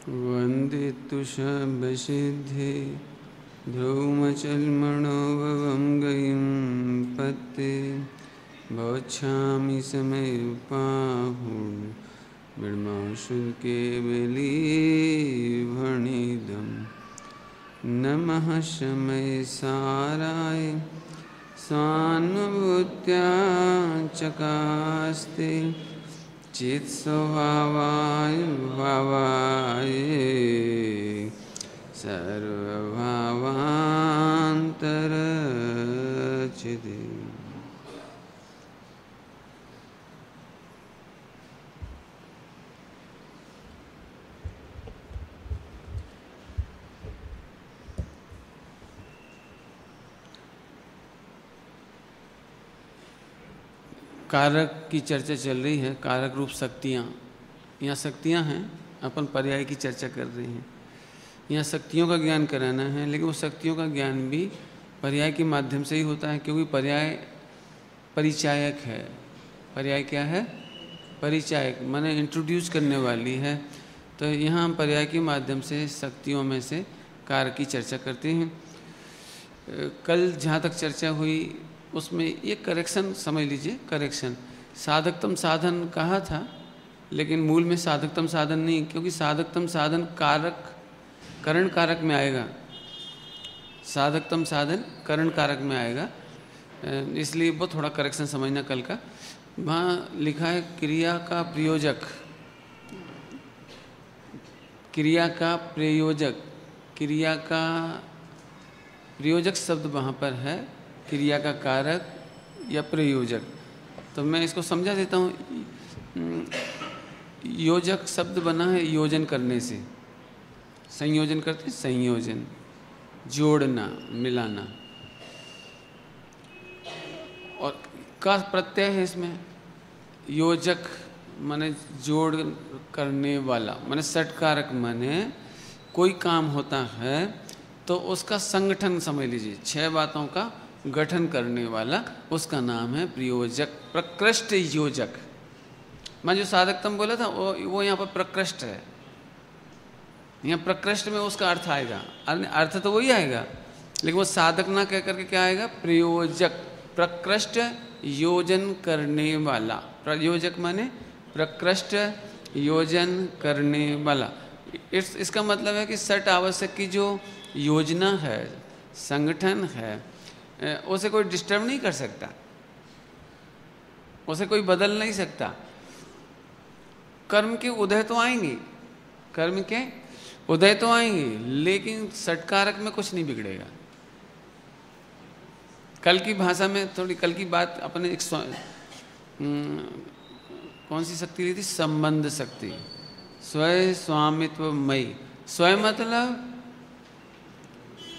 वन्दितुषभसिद्धि ध्रुवमचलमणोभवं गयं पत्ते भवच्छामि समयपाहुं बिड्माशुकेवलीभणिदं नमः शमय साराय स्वानुभूत्या चकास्ते चित्स्वभावाय भावाय सर्वभावान्तरचिते। कारक की चर्चा चल रही है। कारक रूप शक्तियाँ, यहाँ शक्तियाँ हैं, अपन पर्याय की चर्चा कर रहे हैं। यहाँ शक्तियों का ज्ञान कराना है, लेकिन वो शक्तियों का ज्ञान भी पर्याय के माध्यम से ही होता है, क्योंकि पर्याय परिचायक है। पर्याय क्या है? परिचायक, माने इंट्रोड्यूस करने वाली है। तो यहाँ हम पर्याय के माध्यम से शक्तियों में से कारक की चर्चा करते हैं। कल जहाँ तक चर्चा हुई उसमें ये करेक्शन समझ लीजिए। करेक्शन, साधकतम साधन कहा था, लेकिन मूल में साधकतम साधन नहीं, क्योंकि साधकतम साधन कारक करण कारक में आएगा। साधकतम साधन करण कारक में आएगा, इसलिए वो थोड़ा करेक्शन समझना कल का। वहाँ लिखा है क्रिया का प्रयोजक, क्रिया का प्रयोजक, क्रिया का प्रयोजक शब्द वहाँ पर है, क्रिया का कारक या प्रयोजक। तो मैं इसको समझा देता हूँ। योजक शब्द बना है योजन करने से, संयोजन करते, संयोजन, जोड़ना, मिलाना, और का प्रत्यय है इसमें। योजक माने जोड़ करने वाला, माने षटकारक, माने कोई काम होता है तो उसका संगठन समझ लीजिए, 6 बातों का गठन करने वाला, उसका नाम है प्रयोजक, प्रकृष्ट योजक। मैं जो साधकतम बोला था वो यहाँ पर प्रकृष्ट है। यहाँ प्रकृष्ट में उसका अर्थ आएगा, अर्थ तो वही आएगा, लेकिन वो साधक ना कह करके क्या आएगा? प्रयोजक, प्रकृष्ट योजन करने वाला। प्रयोजक माने प्रकृष्ट योजन करने वाला। इसका मतलब है कि षट आवश्यक की जो योजना है, संगठन है, उसे कोई डिस्टर्ब नहीं कर सकता, उसे कोई बदल नहीं सकता। कर्म के उदय तो आएंगे, कर्म के उदय तो आएंगे, लेकिन षटकारक में कुछ नहीं बिगड़ेगा। कल की भाषा में थोड़ी, कल की बात अपने एक कौन सी शक्ति ली थी? संबंध शक्ति, स्वयं स्वामित्वमयी। स्वयं मतलब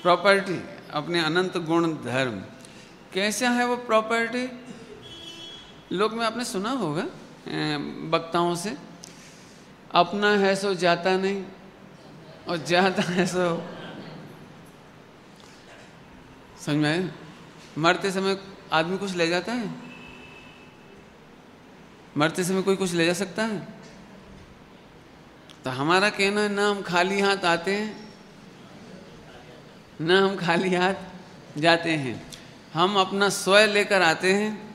प्रॉपर्टी, अपने अनंत गुण धर्म। कैसा है वो प्रॉपर्टी? लोक में आपने सुना होगा वक्ताओं से, अपना है सो जाता नहीं, और जाता है सो, समझ में आया? मरते समय आदमी कुछ ले जाता है? मरते समय कोई कुछ ले जा सकता है? तो हमारा कहना है ना हम खाली हाथ आते हैं, ना हम खाली हाथ जाते हैं। हम अपना स्वयं लेकर आते हैं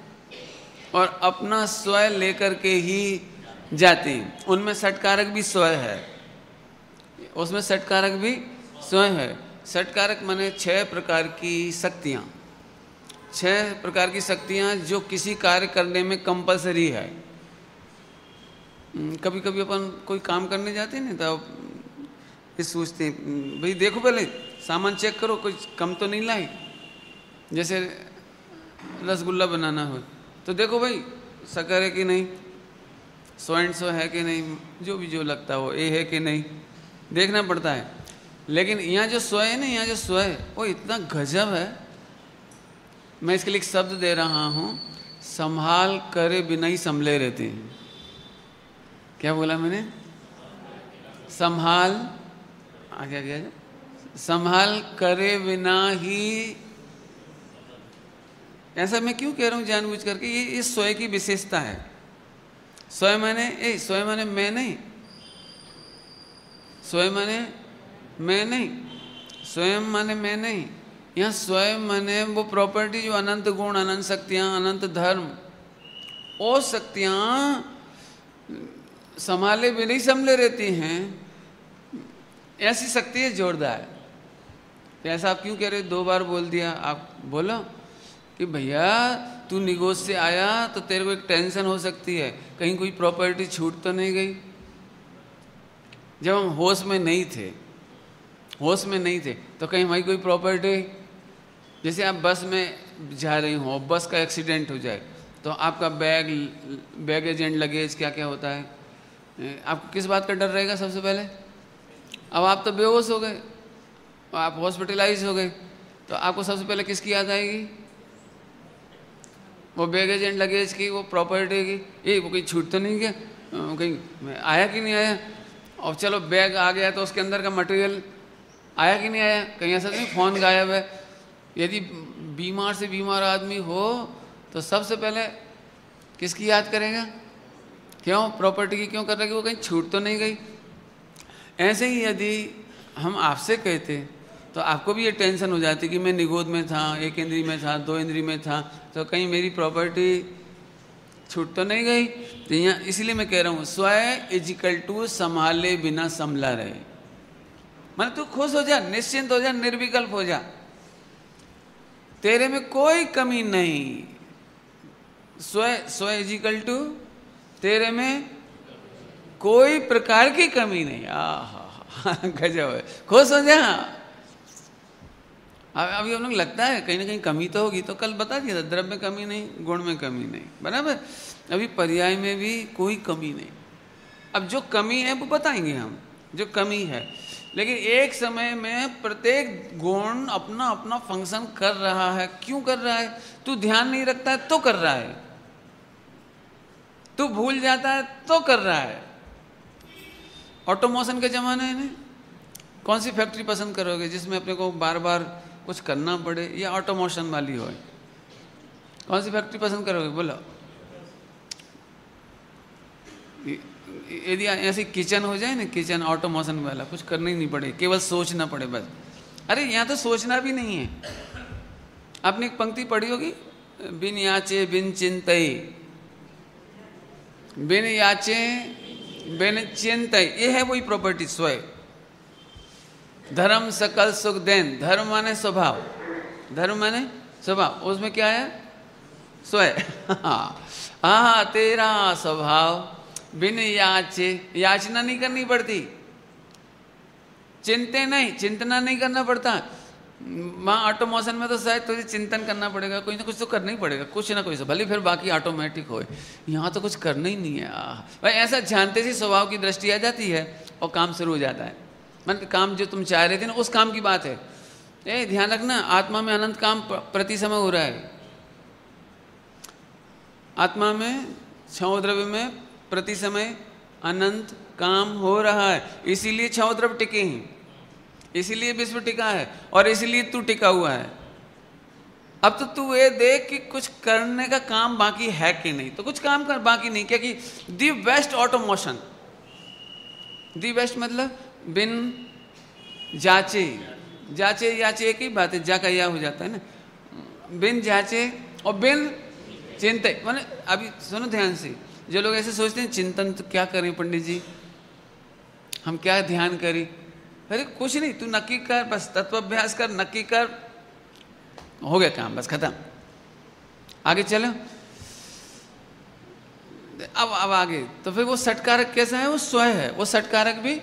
और अपना स्वयं लेकर के ही जाते हैं। उनमें षटकारक भी स्वयं है, उसमें षटकारक भी स्वयं है। षटकारक माने 6 प्रकार की शक्तियाँ, 6 प्रकार की शक्तियाँ जो किसी कार्य करने में कंपलसरी है। कभी कभी अपन कोई काम करने जाते हैं ना, तो ये सोचते हैं भाई देखो पहले सामान चेक करो, कुछ कम तो नहीं लाई। जैसे रसगुल्ला बनाना हो तो देखो भाई शक्कर है कि नहीं, 100 है कि नहीं, जो भी जो लगता हो, ए है कि नहीं, देखना पड़ता है। लेकिन यहाँ जो स्वयं है ना, यहाँ जो स्वयं है वो इतना गजब है। मैं इसके लिए एक शब्द दे रहा हूँ, संभाल करे बिना ही संभले रहते हैं। क्या बोला मैंने? संभाल, आगे आगे आगे, संभाल करे बिना ही। ऐसा मैं क्यों कह रहा हूँ जानबूझ करके? ये स्वयं की विशेषता है। स्वयं माने मैं नहीं, स्वयं माने मैं नहीं, स्वयं माने मैं नहीं, यहाँ स्वयं माने वो प्रॉपर्टी जो अनंत गुण, अनंत शक्तियाँ, अनंत धर्म, वो शक्तियाँ संभाले भी नहीं संभले रहती हैं, ऐसी शक्ति है जोरदार। तो ऐसा आप क्यों कह रहे? 2 बार बोल दिया। आप बोलो कि भैया तू निगोज से आया तो तेरे को एक टेंशन हो सकती है, कहीं कोई प्रॉपर्टी छूट तो नहीं गई। जब हम होश में नहीं थे तो कहीं हमारी कोई प्रॉपर्टी, जैसे आप बस में जा रही हो, बस का एक्सीडेंट हो जाए तो आपका बैगेज एंड लगेज क्या क्या होता है, आपको किस बात का डर रहेगा सबसे पहले? अब आप तो बेहोश हो गए, आप हॉस्पिटलाइज हो गए, तो आपको सबसे पहले किसकी याद आएगी? वो बैगेज एंड लगेज की, वो प्रॉपर्टी की, वो कहीं छूट तो नहीं गया, कहीं आया कि नहीं आया। और चलो बैग आ गया तो उसके अंदर का मटेरियल आया कि नहीं आया, कहीं ऐसा नहीं फ़ोन गायब है। यदि बीमार से बीमार आदमी हो तो सबसे पहले किसकी याद करेगा? क्यों? प्रॉपर्टी की क्यों कर रहा है कि वो कहीं छूट तो नहीं गई। ऐसे ही यदि हम आपसे कहते तो आपको भी ये टेंशन हो जाती कि मैं निगोद में था, 1 इंद्री में था, 2 इंद्री में था, तो कहीं मेरी प्रॉपर्टी छूट तो नहीं गई। तो यहाँ इसलिए मैं कह रहा हूँ स्वयं इजिकल टू संभाले बिना संभला रहे। मन तू खुश हो जा, निश्चिंत हो जा, निर्विकल्प हो जा, तेरे में कोई कमी नहीं। स्वयं इजिकल टू तेरे में कोई प्रकार की कमी नहीं। गजब है, खुश हो जा। अभी हम लोग लगता है कहीं ना कहीं कमी तो होगी, तो कल बता दिया था द्रव्य में कमी नहीं, गुण में कमी नहीं, बराबर। अभी पर्याय में भी कोई कमी नहीं। अब जो कमी है वो बताएंगे हम, जो कमी है, लेकिन एक समय में प्रत्येक गुण अपना अपना फंक्शन कर रहा है। क्यों कर रहा है? तू ध्यान नहीं रखता है तो कर रहा है, तू भूल जाता है तो कर रहा है। ऑटोमोशन के ज़माने में कौन सी फैक्ट्री पसंद करोगे जिसमें अपने को बार बार कुछ करना पड़े, या ऑटोमोशन वाली हो? कौन सी फैक्ट्री पसंद करोगे बोलो? यदि ऐसी किचन हो जाए ना, किचन ऑटोमोशन वाला, कुछ करना ही नहीं पड़े, केवल सोचना पड़े बस। अरे यहाँ तो सोचना भी नहीं है। आपने एक पंक्ति पढ़ी होगी, बिन याचे बिन चिंतई, बिन याचे बिन चिंतई, ये है वही प्रॉपर्टी स्वयं। धर्म सकल सुख देन, धर्म माने स्वभाव, धर्म माने स्वभाव, उसमें क्या है? स्वयं। हाँ, तेरा स्वभाव बिन याचे, याचना नहीं करनी पड़ती, चिंते नहीं, चिंतना नहीं करना पड़ता। वहाँ ऑटोमोशन में तो शायद तुझे चिंतन करना पड़ेगा, कोई ना कुछ तो करना ही पड़ेगा, कुछ ना कुछ, भले फिर बाकी ऑटोमेटिक हो। यहाँ तो कुछ करना ही नहीं है। भाई ऐसा जानते से स्वभाव की दृष्टि आ जाती है और काम शुरू हो जाता है। मतलब काम जो तुम चाह रहे थे ना, उस काम की बात है। ध्यान रखना, आत्मा में अनंत काम प्रति समय हो रहा है। आत्मा में, छह द्रव्य में प्रति समय अनंत काम हो रहा है। इसीलिए छह द्रव्य टिके हैं, इसीलिए विश्व टिका है, और इसीलिए तू टिका हुआ है। अब तो तू ये देख कि कुछ करने का काम बाकी है कि नहीं, तो कुछ काम कर बाकी नहीं, क्योंकि the best automation, the best मतलब बिन जाचे, जाचे याचे एक ही बात है, जा का या हो जाता है ना, बिन जाचे और बिन चिंते। माने अभी सुनो ध्यान से, जो लोग ऐसे सोचते हैं चिंतन तो क्या करें पंडित जी, हम क्या ध्यान करें? अरे कुछ नहीं, तू नक्की कर, बस तत्वाभ्यास कर, नक्की कर, हो गया काम, बस खत्म। आगे चलो। अब आगे तो फिर वो सटकारक कैसा है? वो स्वयं है, वो सटकारक भी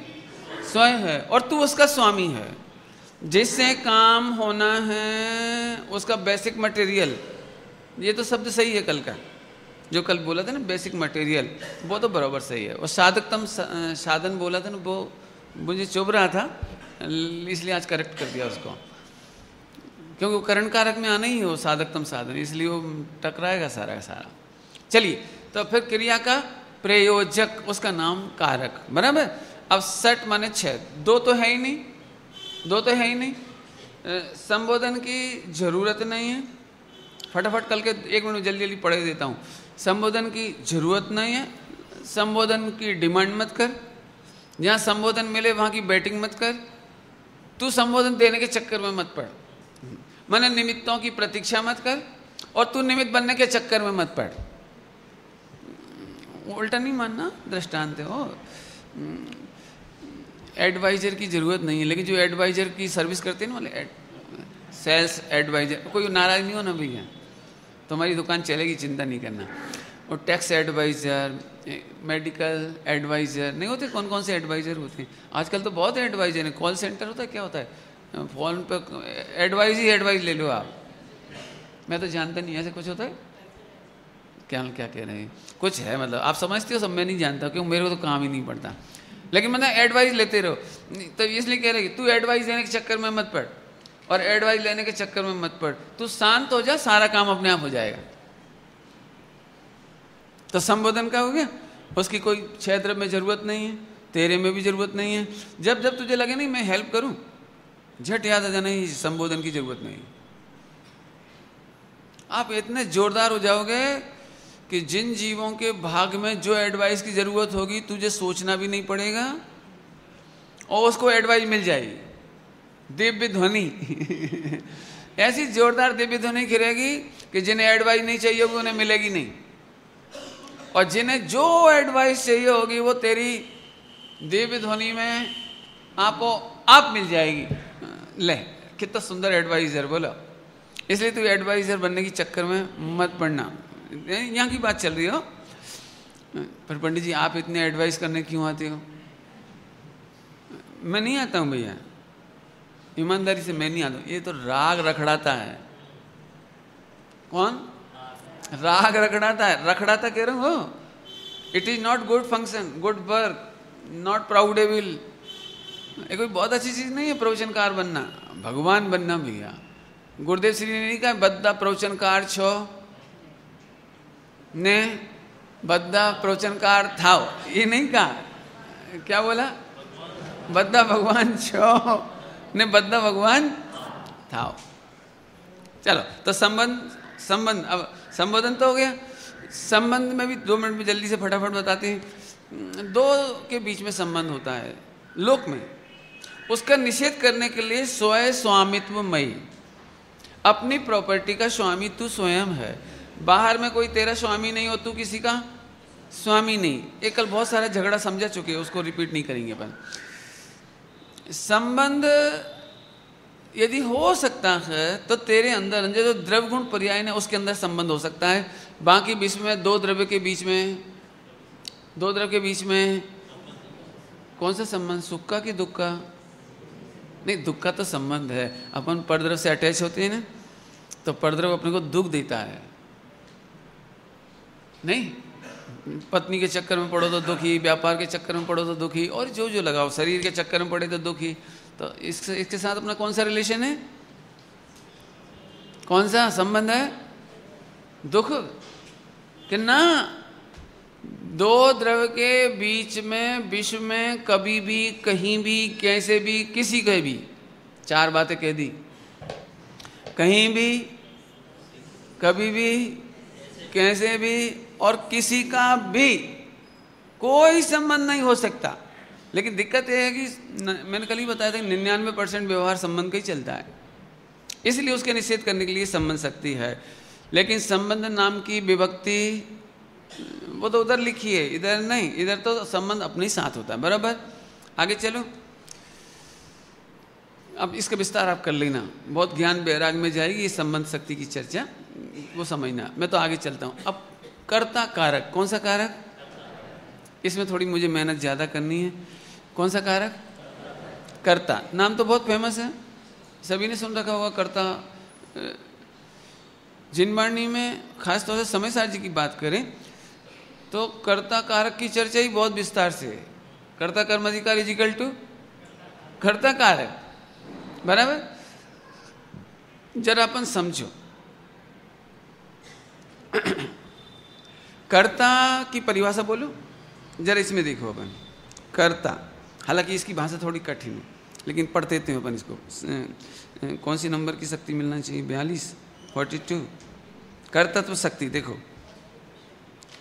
स्वयं है, और तू उसका स्वामी है। जिससे काम होना है उसका बेसिक मटेरियल, ये तो शब्द सही है कल का, जो कल बोला था ना बेसिक मटेरियल, वो तो बराबर सही है। और साधकतम साधन बोला था ना, वो मुझे चुभ रहा था, इसलिए आज करेक्ट कर दिया उसको, क्योंकि वो करण कारक में आना ही है वो साधकतम साधन, इसलिए वो टकराएगा सारा का सारा। चलिए, तो फिर क्रिया का प्रयोजक, उसका नाम कारक, बराबर। अब सट माने 6, 2 तो है ही नहीं, 2 तो है ही नहीं। संबोधन की जरूरत नहीं है, फटाफट कल के 1 मिनट जल्दी जल्दी पढ़ देता हूँ। संबोधन की जरूरत नहीं है, संबोधन की डिमांड मत कर, जहाँ संबोधन मिले वहाँ की बैटिंग मत कर, तू संबोधन देने के चक्कर में मत पड़, माने निमित्तों की प्रतीक्षा मत कर, और तू निमित्त बनने के चक्कर में मत पड़। उल्टा नहीं मानना, दृष्टांत हो। एडवाइजर की ज़रूरत नहीं है, लेकिन जो एडवाइजर की सर्विस करते हैं ना वाले सेल्स एडवाइजर, कोई नाराज़ नहीं हो ना भैया, तुम्हारी दुकान चलेगी, चिंता नहीं करना। और टैक्स एडवाइज़र, मेडिकल एडवाइज़र नहीं होते, कौन कौन से एडवाइज़र होते हैं आजकल, तो बहुत एडवाइज़र हैं। कॉल सेंटर होता है, क्या होता है, फ़ोन पे एडवाइज़ ले लो आप, मैं तो जानता नहीं ऐसे कुछ होता है क्या, क्या कह रहे हैं, कुछ है मतलब आप समझते हो सब, मैं नहीं जानता क्योंकि मेरे को तो काम ही नहीं पड़ता, लेकिन मतलब एडवाइस लेते रहो। तो इसलिए कह रहे कि तू एडवाइस देने के चक्कर में मत पड़ और एडवाइस लेने के चक्कर में मत पड़, तू शांत हो जा, सारा काम अपने आप हो जाएगा। तो संबोधन का हो गया, उसकी कोई क्षेत्र में ज़रूरत नहीं है, तेरे में भी ज़रूरत नहीं है। जब जब तुझे लगे नहीं मैं हेल्प करूं, झट याद आ जाना, संबोधन की ज़रूरत नहीं। आप इतने जोरदार हो जाओगे कि जिन जीवों के भाग में जो एडवाइस की ज़रूरत होगी तुझे सोचना भी नहीं पड़ेगा और उसको एडवाइस मिल जाएगी। दिव्य ध्वनि ऐसी जोरदार दिव्य ध्वनि गिरेगी कि जिन्हें एडवाइस नहीं चाहिए होगी उन्हें मिलेगी नहीं, और जिन्हें जो एडवाइस चाहिए होगी वो तेरी दिव्य ध्वनि में आपको आप मिल जाएगी। ले कितना सुंदर एडवाइजर, बोलो। इसलिए तू एडवाइजर बनने के चक्कर में मत पड़ना। यहाँ की बात चल रही हो, पर पंडित जी आप इतने एडवाइस करने क्यों आते हो? मैं नहीं आता हूँ भैया, ईमानदारी से मैं नहीं आता हूँ। ये तो राग रखड़ाता है। कौन? राग रखड़ाता है, रखड़ाता कह रहा हूँ। It is not good function, good work, not proudable. ये कोई बहुत अच्छी चीज नहीं है प्रवचनकार बनना, भगवान बनना भैया। गुरुदेव श्री ने नहीं कहा बद्दा प्रवचनकार छो ने बद्दा प्रवचनकार थाओ, ये नहीं कहा। क्या बोला? बद्दा भगवान छो ने बद्दा भगवान थाओ। चलो तो संबंध अब संबोधन तो हो गया। संबंध में भी 2 मिनट में जल्दी से फटाफट बताते हैं। दो के बीच में संबंध होता है लोक में, उसका निषेध करने के लिए स्वयं स्वामित्वमयी, अपनी प्रॉपर्टी का स्वामी तू स्वयं है। बाहर में कोई तेरा स्वामी नहीं हो, तू किसी का स्वामी नहीं। एक कल बहुत सारा झगड़ा समझा चुके हैं, उसको रिपीट नहीं करेंगे अपन। संबंध यदि हो सकता है तो तेरे अंदर जो द्रव्य गुण पर्याय है उसके अंदर संबंध हो सकता है। बाकी विश्व में दो द्रव्य के बीच में कौन सा संबंध? सुख का कि दुख का? नहीं, दुख का तो संबंध है। अपन परद्रव्य से अटैच होते हैं ना, तो परद्रव्य अपने को दुख देता है। नहीं, पत्नी के चक्कर में पड़ो तो दुखी, व्यापार के चक्कर में पड़ो तो दुखी, और जो जो लगाओ, शरीर के चक्कर में पड़े तो दुखी। तो इसके साथ अपना कौन सा रिलेशन है, कौन सा संबंध है? दुख कि ना। दो द्रव्य के बीच में विश्व में कभी भी, कहीं भी, कैसे भी, किसी के भी, 4 बातें कह दी। कहीं भी, कभी भी, कैसे भी और किसी का भी कोई संबंध नहीं हो सकता। लेकिन दिक्कत यह है कि मैंने कल ही बताया था 99% व्यवहार संबंध का ही चलता है, इसलिए उसके निषेध करने के लिए संबंध शक्ति है। लेकिन संबंध नाम की विभक्ति वो तो उधर लिखी है, इधर नहीं। इधर तो संबंध अपने ही साथ होता है। बराबर, आगे चलो। अब इसका विस्तार आप कर लेना, बहुत ज्ञान बैराग में जाएगी ये संबंध शक्ति की चर्चा, वो समझना। मैं तो आगे चलता हूँ। अब कर्ता कारक, कौन सा कारक? इसमें थोड़ी मुझे मेहनत ज़्यादा करनी है। कौन सा कारक? कर्ता। नाम तो बहुत फेमस है, सभी ने सुन रखा होगा कर्ता। जिनवाणी में खास तौर से समय सार जी की बात करें तो कर्ता कारक की चर्चा ही बहुत विस्तार से है। कर्ता कर्माधिकार इजिकल टू कर्ता कारक। बराबर, जरा अपन समझो। कर्ता की परिभाषा बोलो जरा, इसमें देखो अपन। कर्ता, हालांकि इसकी भाषा थोड़ी कठिन है, लेकिन पढ़ते हैं अपन इसको। कौन सी नंबर की शक्ति मिलना चाहिए? 42 कर्तत्व शक्ति। देखो,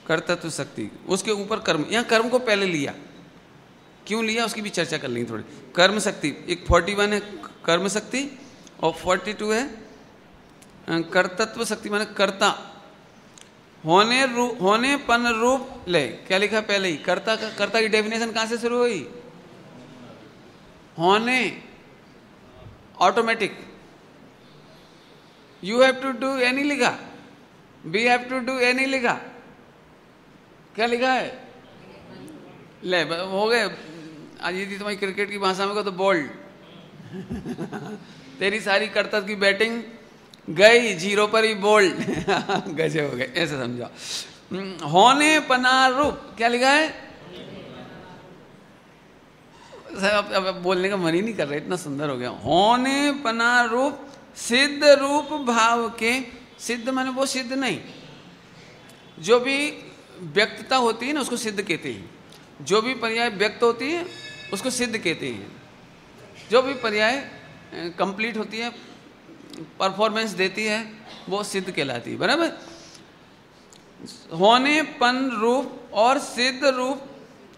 कर्तत्व शक्ति, उसके ऊपर कर्म। यहाँ कर्म को पहले लिया क्यों लिया उसकी भी चर्चा कर लेंगे थोड़ी। कर्म शक्ति, एक 41 है कर्म शक्ति और 42 है कर्तत्व शक्ति, माने कर्ता होनेपन रूप ले। क्या लिखा पहले ही? कर्ता की डेफिनेशन कहां से शुरू हुई? होने, automatic. You have to do any लिखा, we have to do any लिखा, क्या लिखा है? ले हो गए। आज यदि तुम्हारी क्रिकेट की भाषा में को तो बोल्ड तेरी सारी कर्तव्य की बैटिंग गई, 0 पर ही बोल्ड गजब हो गए, ऐसे समझो। होने पना रूप, क्या लिखा है? अब बोलने का मन ही नहीं कर रहा, इतना सुंदर हो गया। होने पना रूप सिद्ध रूप भाव के, सिद्ध माने वो सिद्ध नहीं, जो भी व्यक्तता होती है ना उसको सिद्ध कहते हैं। जो भी पर्याय व्यक्त होती है उसको सिद्ध कहते हैं। जो भी पर्याय कंप्लीट होती है, परफॉर्मेंस देती है, वो सिद्ध कहलाती है, बराबर। होनेपन रूप और सिद्ध रूप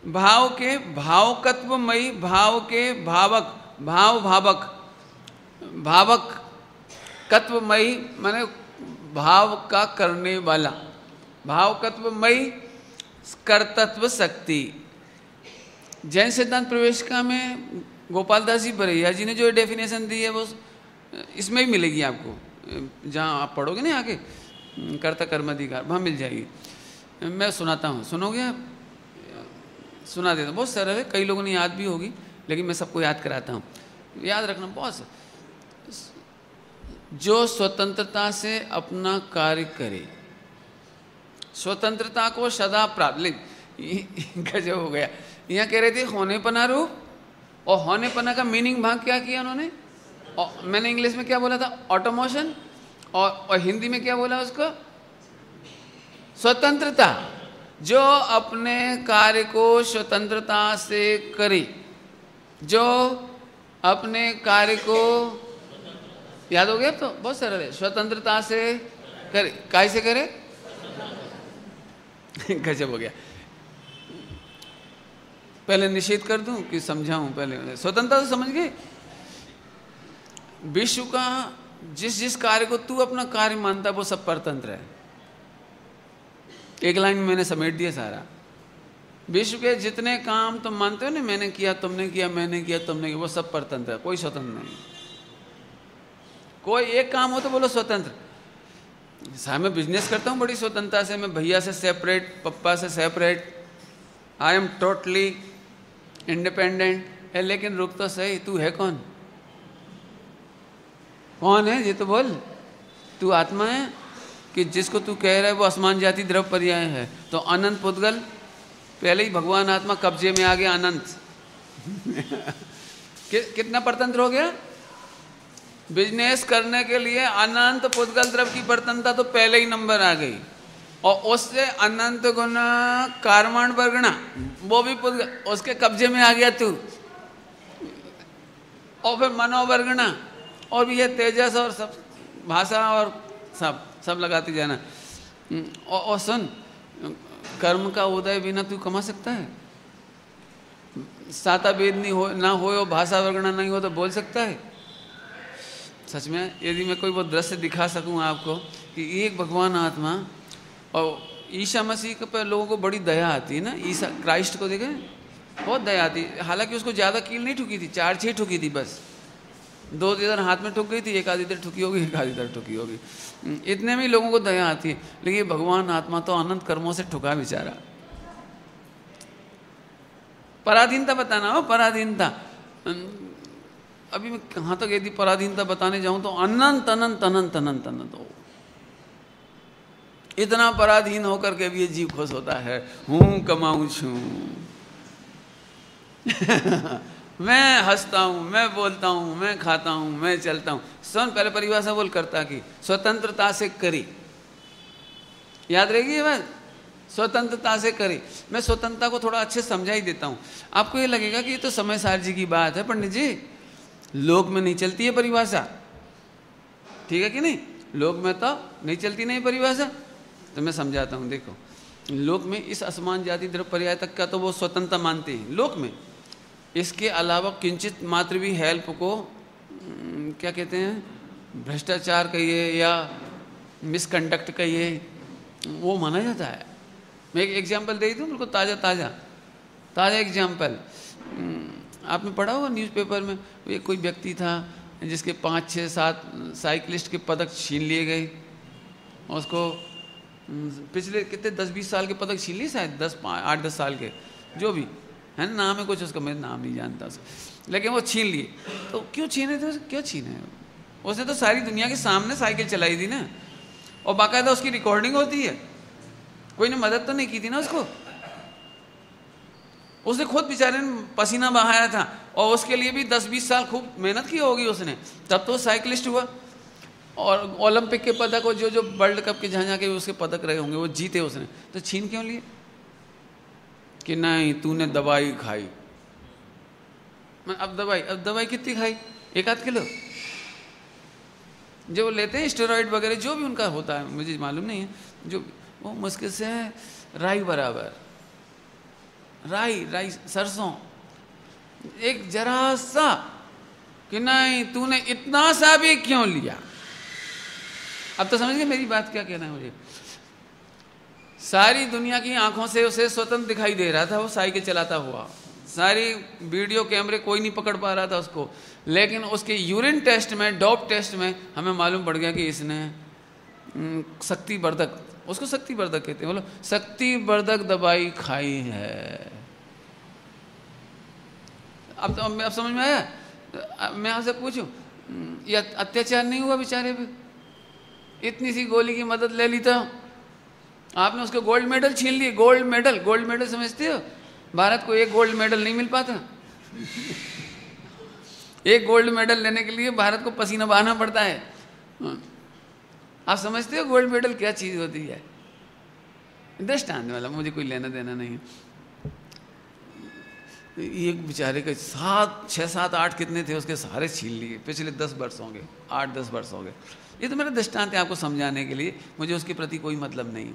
भाव के भावकत्वमयी, भाव के भावक, भावक भावक कत्वमयी माने भाव का करने वाला, भावकत्वमयी कर्तत्व शक्ति। जैन सिद्धांत प्रवेशिका में गोपाल दास जी बरैया जी ने जो डेफिनेशन दी है वो इसमें भी मिलेगी आपको, जहाँ आप पढ़ोगे ना आगे कर्ता कर्माधिकार, वहाँ मिल जाएगी। मैं सुनाता हूँ, सुनोगे आप? सुना देता हूँ, बहुत सरल है, कई लोगों ने याद भी होगी, लेकिन मैं सबको याद कराता हूँ। याद रखना बहुत। जो स्वतंत्रता से अपना कार्य करे, स्वतंत्रता को सदा प्राप्त, गजब हो गया। यहाँ कह रहे थे होनेपना रूप, और होनेपना का मीनिंग भाग क्या किया उन्होंने, और मैंने इंग्लिश में क्या बोला था? ऑटोमोशन, और हिंदी में क्या बोला उसको? स्वतंत्रता। जो अपने कार्य को स्वतंत्रता से करे, जो अपने कार्य को, याद हो गया? तो बहुत सरल है, स्वतंत्रता से करे। काय से करे? गजब हो गया। पहले निषेध कर दूं कि समझाऊं? पहले स्वतंत्रता तो समझ गए। विश्व का जिस कार्य को तू अपना कार्य मानता वो सब परतंत्र है। एक लाइन में मैंने समेट दिया सारा। विश्व के जितने काम तुम मानते हो ना, मैंने किया, तुमने किया, मैंने किया, तुमने किया, वो सब परतंत्र है, कोई स्वतंत्र नहीं। कोई एक काम हो तो बोलो स्वतंत्र। साहब मैं बिजनेस करता हूँ बड़ी स्वतंत्रता से, मैं भैया से सेपरेट, पप्पा से separate, I am totally independent है। लेकिन रुक तो सही, तू है कौन? कौन है ये तो बोल। तू आत्मा है कि जिसको तू कह रहा है वो आसमान जाति द्रव्य पर्याय है? तो अनंत पुद्गल, पहले ही भगवान आत्मा कब्जे में आ गया, अनंत कितना परतंत्र हो गया? बिजनेस करने के लिए अनंत पुद्गल द्रव्य की परतंत्रता तो पहले ही नंबर आ गई, और उससे अनंत गुना कार्माण वर्गणा, वो भी पुद्गल, उसके कब्जे में आ गया तू। और फिर मनोवर्गणा, और भी ये तेजस और सब भाषा और सब लगाती जाना। और सुन, कर्म का उदय बिना तू कमा सकता है? साता वेद नहीं हो ना हो, भाषा वर्गणा नहीं हो तो बोल सकता है? सच में यदि मैं कोई वो दृश्य दिखा सकूं आपको कि एक भगवान आत्मा, और ईसा मसीह के पर लोगों को बड़ी दया आती है ना, ईसा क्राइस्ट को देखे बहुत दया आती है। हालांकि उसको ज़्यादा कील नहीं ठुकी थी, 4-6 ठुकी थी बस, 2 इधर हाथ में ठुक गई थी, एक आधी इधर ठुकी होगी, एक आधी इधर ठुकी होगी, इतने में लोगों को दया आती है। लेकिन भगवान आत्मा तो अनंत कर्मों से ठुका बेचारा। पराधीनता बताना हो, पराधीनता। अभी मैं कहाँ तक यदि पराधीनता बताने जाऊं तो अनंत अनंत अनंत अनंत अनंत हो। इतना पराधीन होकर के भी ये जीव खुश होता है, हूं कमाऊं छू मैं हंसता हूं, मैं बोलता हूं, मैं खाता हूं, मैं चलता हूं। सुन, पहले परिभाषा बोल कर्ता की, स्वतंत्रता से करी, याद रहेगी ये बात, स्वतंत्रता से करी। मैं स्वतंत्रता को थोड़ा अच्छे समझा ही देता हूं। आपको ये लगेगा कि ये तो समय सार जी की बात है, पंडित जी लोक में नहीं चलती है परिभाषा, ठीक है कि नहीं? लोक में तो नहीं चलती नहीं परिभाषा, तो मैं समझाता हूँ। देखो, लोक में इस असमान जाति द्रव्य पर्याय तक का तो वो स्वतंत्रता मानते हैं लोक में, इसके अलावा किंचित मात्र भी हेल्प को क्या कहते हैं, भ्रष्टाचार कहिए या मिसकंडक्ट कहिए, वो माना जाता है। मैं एक एग्जाम्पल दे दूँ, बिल्कुल ताज़ा एग्जाम्पल। आपने पढ़ा होगा न्यूज़पेपर में, एक कोई व्यक्ति था जिसके 5, 6, 7 साइकिलिस्ट के पदक छीन लिए गए। उसको पिछले कितने 10-20 साल के पदक छीन लिए, शायद 8-10 साल के, जो भी है ना, नाम है कुछ उसका, मैं नाम नहीं जानता उसका, लेकिन वो छीन लिए। तो क्यों छीने थे, क्यों छीने? उसने तो सारी दुनिया के सामने साइकिल चलाई थी ना, और बाकायदा उसकी रिकॉर्डिंग होती है। कोई ने मदद तो नहीं की थी ना उसको, उसने खुद बेचारे ने पसीना बहाया था, और उसके लिए भी 10-20 साल खूब मेहनत की होगी उसने, तब तो साइकिलिस्ट हुआ। और ओलंपिक के पदक और जो वर्ल्ड कप के जहाँ के उसके पदक रहे होंगे वो जीते उसने, तो छीन क्यों लिए? कि नहीं तूने दवाई खाई। अब दवाई कितनी खाई? 1-8 किलो जो लेते हैं स्टेरॉइड वगैरह, जो भी उनका होता है मुझे मालूम नहीं है, जो वो मुश्किल से राई बराबर, राई सरसों, एक जरा सा, कि नहीं तूने इतना सा भी क्यों लिया। अब तो समझ गए मेरी बात क्या कहना है मुझे। सारी दुनिया की आंखों से उसे स्वतंत्र दिखाई दे रहा था, वो साइकिल चलाता हुआ, सारी वीडियो कैमरे कोई नहीं पकड़ पा रहा था उसको, लेकिन उसके यूरिन टेस्ट में, डोप टेस्ट में हमें मालूम पड़ गया कि इसने शक्तिवर्धक, उसको शक्तिवर्धक कहते हैं, बोलो शक्तिवर्धक दवाई खाई है। अब समझ में आया? मैं आपसे पूछूं, ये अत्याचार नहीं हुआ बेचारे पे? इतनी सी गोली की मदद ले ली तो आपने उसको गोल्ड मेडल छीन लिए। गोल्ड मेडल समझते हो? भारत को एक गोल्ड मेडल नहीं मिल पाता। एक गोल्ड मेडल लेने के लिए भारत को पसीना बहाना पड़ता है। आप समझते हो गोल्ड मेडल क्या चीज होती है? दृष्टांत वाला, मुझे कोई लेना देना नहीं है। एक बेचारे के 6, 7, 8 कितने थे उसके, सारे छीन लिए। पिछले 10 वर्ष होंगे, 8-10 वर्ष हो गए। ये तो मेरा दृष्टांत है आपको समझाने के लिए, मुझे उसके प्रति कोई मतलब नहीं।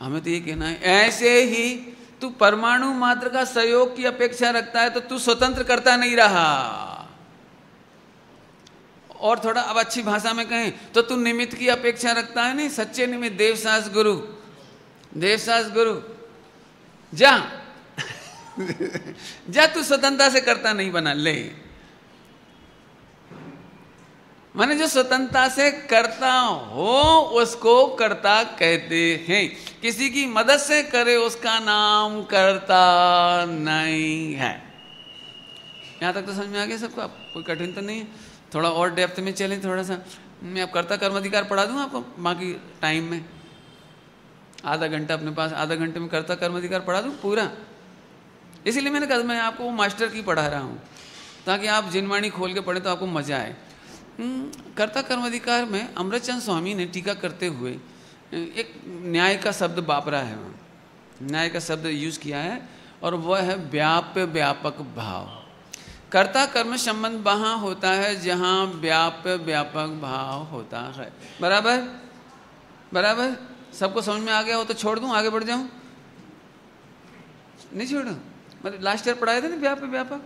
हमें तो ये कहना है, ऐसे ही तू परमाणु मात्र का सहयोग की अपेक्षा रखता है तो तू स्वतंत्र करता नहीं रहा। और थोड़ा अब अच्छी भाषा में कहें तो तू निमित्त की अपेक्षा रखता है, नहीं सच्चे निमित्त, देवसास गुरु जा जा, तू स्वतंत्रता से करता नहीं बना। ले माने जो स्वतंत्रता से करता हो उसको करता कहते हैं। किसी की मदद से करे उसका नाम करता नहीं है। यहां तक तो समझ में आ गया सबको? कोई कठिन तो नहीं है? थोड़ा और डेप्थ में चलें थोड़ा सा। मैं अब कर्ता कर्म अधिकार पढ़ा दूं आपको बाकी टाइम में, आधा घंटा अपने पास, आधा घंटे में कर्ता कर्म अधिकार पढ़ा दूं पूरा। इसीलिए मैंने कहा मैं आपको मास्टर की पढ़ा रहा हूँ ताकि आप जिनवाणी खोल के पढ़ें तो आपको मजा आए। कर्ता कर्म अधिकार में अमृतचंद स्वामी ने टीका करते हुए एक न्याय का शब्द वापरा है, न्याय का शब्द यूज किया है, और वह है व्याप्य व्यापक भाव। कर्ता कर्म संबंध वहाँ होता है जहाँ व्याप्य व्यापक भाव होता है। बराबर? सबको समझ में आ गया हो तो छोड़ दूँ, आगे बढ़ जाऊँ? नहीं छोड़ूँ? मतलब लास्ट ईयर पढ़ाए थे ना व्याप्य व्यापक,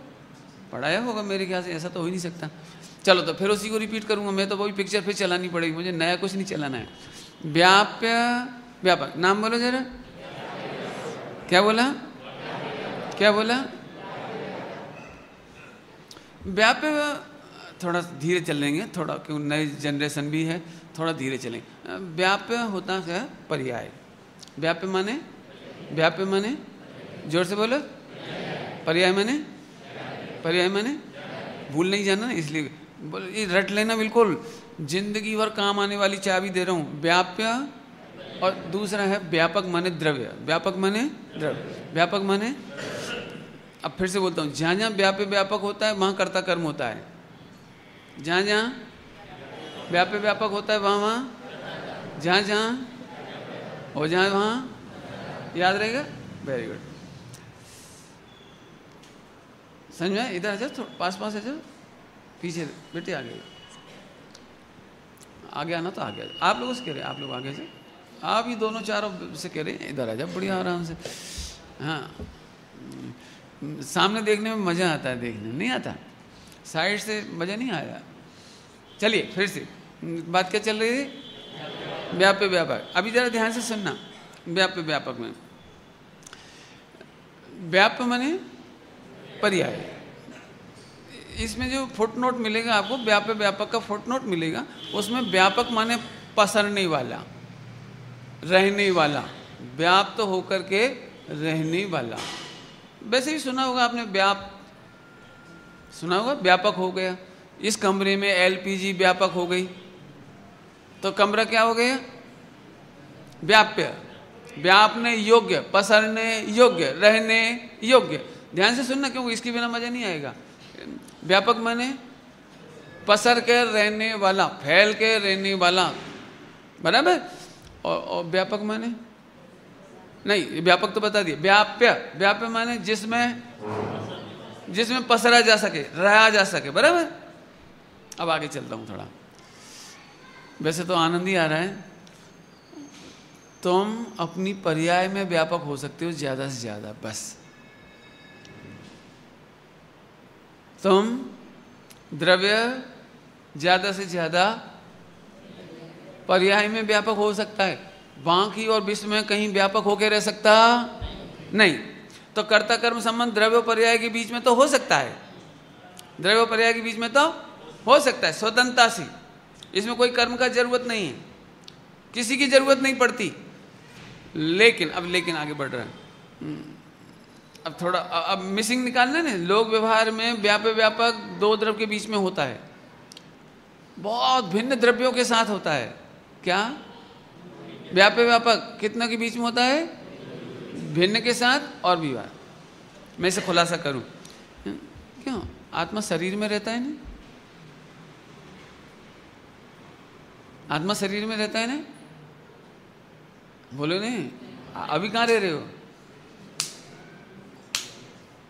पढ़ाया होगा मेरे ख्याल से, ऐसा तो हो ही नहीं सकता। चलो तो फिर उसी को रिपीट करूंगा मैं, तो वही पिक्चर फिर चलानी पड़ेगी, मुझे नया कुछ नहीं चलाना है। व्याप्य व्यापक, नाम बोलो जरा। क्या बोला? व्याप्य, थोड़ा धीरे चलेंगे, थोड़ा क्यों नई जनरेशन भी है, थोड़ा धीरे चलेंगे। व्याप्य होता है पर्याय। व्याप्य माने जोर से बोलो। पर्याय माने भूल नहीं जाना ना, इसलिए बोलो, ये रट लेना बिल्कुल, जिंदगी भर काम आने वाली चाबी दे रहा हूँ। व्याप्य, और दूसरा है व्यापक माने द्रव्य। व्यापक माने, अब फिर से बोलता हूँ, जहाँ जहाँ व्याप्य व्यापक होता है वहाँ कर्ता कर्म होता है। जहाँ जहाँ व्याप्य व्यापक होता है वहाँ जहाँ हो जाए वहाँ, याद रहेगा? Very good. समझ में? इधर आ जाओ, पास आ जाओ, पीछे बेटे आगे आना तो आगे आप लोगों से कह रहे, आप लोग आगे से, आप ही दोनों चारों से कह रहे हैं इधर आ जाओ बढ़िया आराम से। हाँ, सामने देखने में मज़ा आता है, देखने नहीं आता, साइड से मज़ा नहीं आया। चलिए फिर से बात क्या चल रही थी? व्याप्य व्यापक। अभी ज़रा ध्यान से सुनना। व्याप्य व्यापक में व्याप्य माने पर्याय। इसमें जो फुटनोट मिलेगा आपको, व्याप्य व्यापक का फुटनोट मिलेगा, उसमें व्यापक माने पसरने वाला, रहने वाला, व्याप्त होकर के रहने वाला। वैसे ही सुना होगा आपने, सुना होगा व्यापक हो गया। इस कमरे में एलपीजी व्यापक हो गई, तो कमरा क्या हो गया? व्याप्य, व्यापने योग्य, पसरने योग्य, रहने योग्य। ध्यान से सुनना, क्योंकि इसके बिना मजा नहीं आएगा। व्यापक माने पसर के रहने वाला, फैल के रहने वाला, बराबर। और व्यापक माने नहीं, व्यापक तो बता दिए। व्याप्य, व्याप्य माने जिसमें पसरा जा सके, रहा जा सके, बराबर। अब आगे चलता हूं थोड़ा। वैसे तो आनंद ही आ रहा है। तुम अपनी पर्याय में व्यापक हो सकते हो ज्यादा से ज्यादा, बस। तुम द्रव्य ज्यादा से ज्यादा पर्याय में व्यापक हो सकता है। बाकी और विश्व में कहीं व्यापक होकर रह सकता नहीं। तो कर्ता कर्म संबंध द्रव्य पर्याय के बीच में तो हो सकता है, द्रव्य पर्याय के बीच में तो हो सकता है, स्वतंत्रता से। इसमें कोई कर्म का जरूरत नहीं है, किसी की जरूरत नहीं पड़ती। लेकिन आगे बढ़ रहा है। अब थोड़ा अब मिसिंग निकालना ना। लोक व्यवहार में व्याप्य व्यापक दो द्रव्य के बीच में होता है, बहुत भिन्न द्रव्यों के साथ होता है। क्या? व्याप्य व्यापक कितना के बीच में होता है? भिन्न के साथ और विवाह। मैं इसे खुलासा करूं, क्यों? आत्मा शरीर में रहता है ना, आत्मा शरीर में रहता है ना, बोलो नहीं। अभी कहाँ रह रहे हो?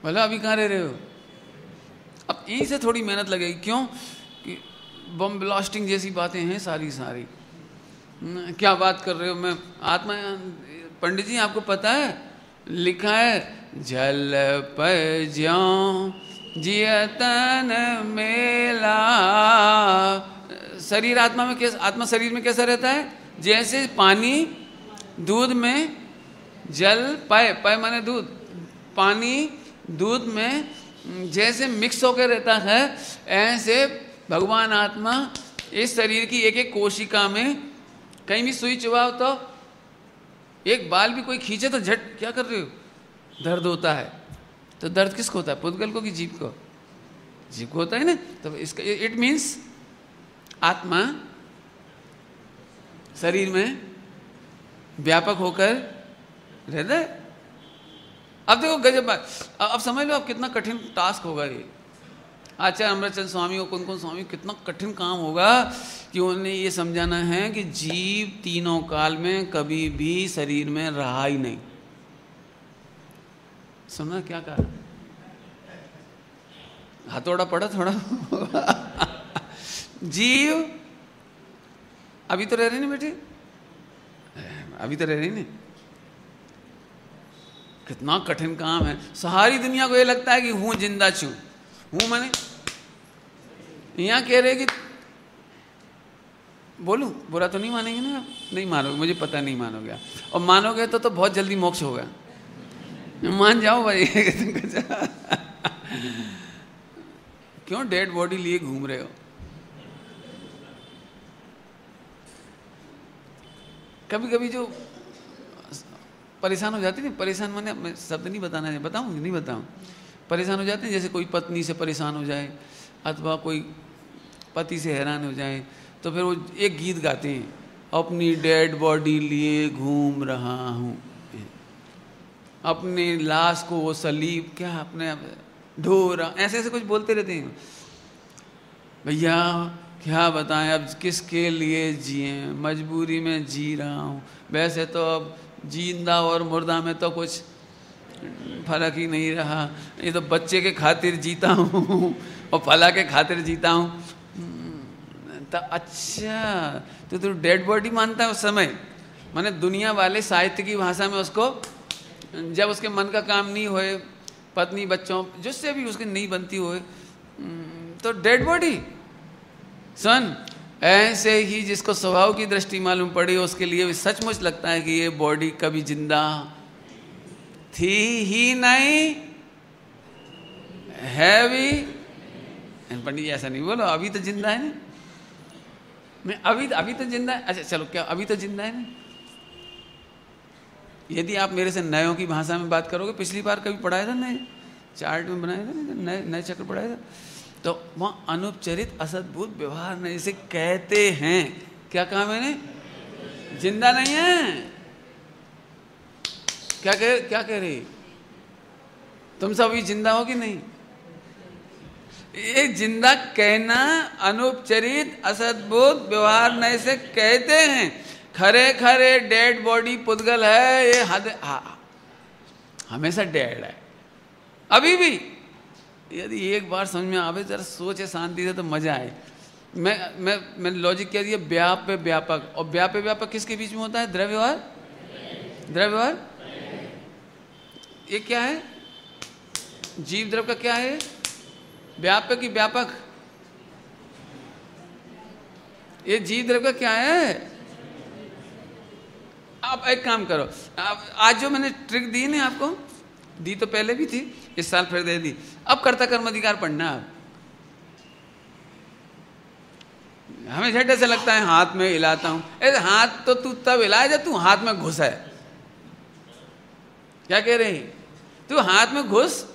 बोलो अभी कहाँ रह रहे हो? अब यहीं से थोड़ी मेहनत लगेगी। क्यों? कि बम ब्लास्टिंग जैसी बातें हैं सारी। क्या बात कर रहे हो? मैं आत्मा, पंडित जी आपको पता है लिखा है, जल पर ज्यों जियतन मेला। शरीर आत्मा में कैसा, आत्मा शरीर में कैसा रहता है? जैसे पानी दूध में, जल पाए माने दूध, पानी दूध में जैसे मिक्स होकर रहता है, ऐसे भगवान आत्मा इस शरीर की एक एक कोशिका में, कहीं भी सुई चुभाओ तो, एक बाल भी कोई खींचे तो झट क्या कर रहे हो? दर्द होता है। तो दर्द किसको होता है? पुद्गल को कि जीव को? जीव को होता है ना। तो इसका इट मीन्स आत्मा शरीर में व्यापक होकर रहता है। अब देखो गजब बात। अब समझ लो अब कितना कठिन टास्क होगा ये। आचार्य अमृतचंद स्वामी और कुंदकुंद स्वामी, कितना कठिन काम होगा कि उन्हें ये समझाना है कि जीव तीनों काल में कभी भी शरीर में रहा ही नहीं। सुना क्या कहा? हथौड़ा पड़ा थोड़ा। जीव अभी तो रह रही नहीं बेटे, अभी तो रह रही नहीं। कितना कठिन काम है। सारी दुनिया को ये लगता है कि हूं जिंदा छू, हूं मैंने यहां कह रहे कि बोलूं, बुरा तो नहीं मानेंगे ना आप? नहीं मानोगे, मुझे पता नहीं मानोगे। और मानोगे तो बहुत जल्दी मोक्ष होगा। मान जाओ भाई। क्यों डेड बॉडी लिए घूम रहे हो? कभी कभी जो परेशान हो जाती है, परेशान माने मैं शब्द नहीं बताना है, बताऊँ नहीं बताऊँ, परेशान हो जाते हैं। जैसे कोई पत्नी से परेशान हो जाए अथवा कोई पति से हैरान हो जाए, तो फिर वो एक गीत गाते हैं, अपनी डेड बॉडी लिए घूम रहा हूँ, अपने लाश को वो सलीब क्या अपने ढो रहा, ऐसे ऐसे कुछ बोलते रहते हैं। भैया क्या बताएं अब किसके लिए जिए, मजबूरी में जी रहा हूँ। वैसे तो अब जिंदा और मुर्दा में तो कुछ फर्क ही नहीं रहा, ये तो बच्चे के खातिर जीता हूँ और फला के खातिर जीता हूँ। तो अच्छा तो तू डेड बॉडी मानता है उस समय? माने दुनिया वाले साहित्य की भाषा में उसको, जब उसके मन का काम नहीं होए पत्नी बच्चों जिससे भी उसकी नहीं बनती हो, तो डेड बॉडी। सुन, ऐसे ही जिसको स्वभाव की दृष्टि मालूम पड़ी उसके लिए भी सचमुच लगता है कि ये बॉडी कभी जिंदा थी ही नहीं, है भी। पंडित जी ऐसा नहीं बोलो, अभी तो जिंदा है ना, मैं अभी तो जिंदा है। अच्छा चलो, क्या अभी तो जिंदा है ना? यदि आप मेरे से नयों की भाषा में बात करोगे, पिछली बार कभी पढ़ाया था नए चार्ट में बनाया था, नए चक्र पढ़ाया था, तो वहाँ अनुपचरित असद्भुत व्यवहार नहीं इसे कहते हैं। क्या कहा मैंने? जिंदा नहीं है। क्या कह रही? तुम सब अभी जिंदा हो कि नहीं? ये जिंदा कहना अनुपचरित असद्भुत व्यवहार नहीं से कहते हैं। खरे खरे डेड बॉडी पुद्गल है, ये हमेशा डेड है अभी भी। यदि एक बार समझ में आवे, जरा सोचे शांति से, तो मजा आए। मैं लॉजिक कह दिया, व्याप्य व्यापक, और व्याप्य व्यापक किसके बीच में होता है? द्रव्यवहार। द्रव्यवहार ये क्या है? जीव द्रव्य का क्या है? व्याप्य की व्यापक। ये जीव द्रव्य का क्या है? आप एक काम करो, आज जो मैंने ट्रिक दी ना आपको, दी तो पहले भी थी, इस साल फिर दे दी। अब कर्ता कर्म अधिकार पढ़ना। आप हमें झट ऐसा लगता है हाथ में हिलाता हूं, ऐसे हाथ तो तू तब हिलाए जब तू हाथ में घुस है। क्या कह रही? तू हाथ में घुस,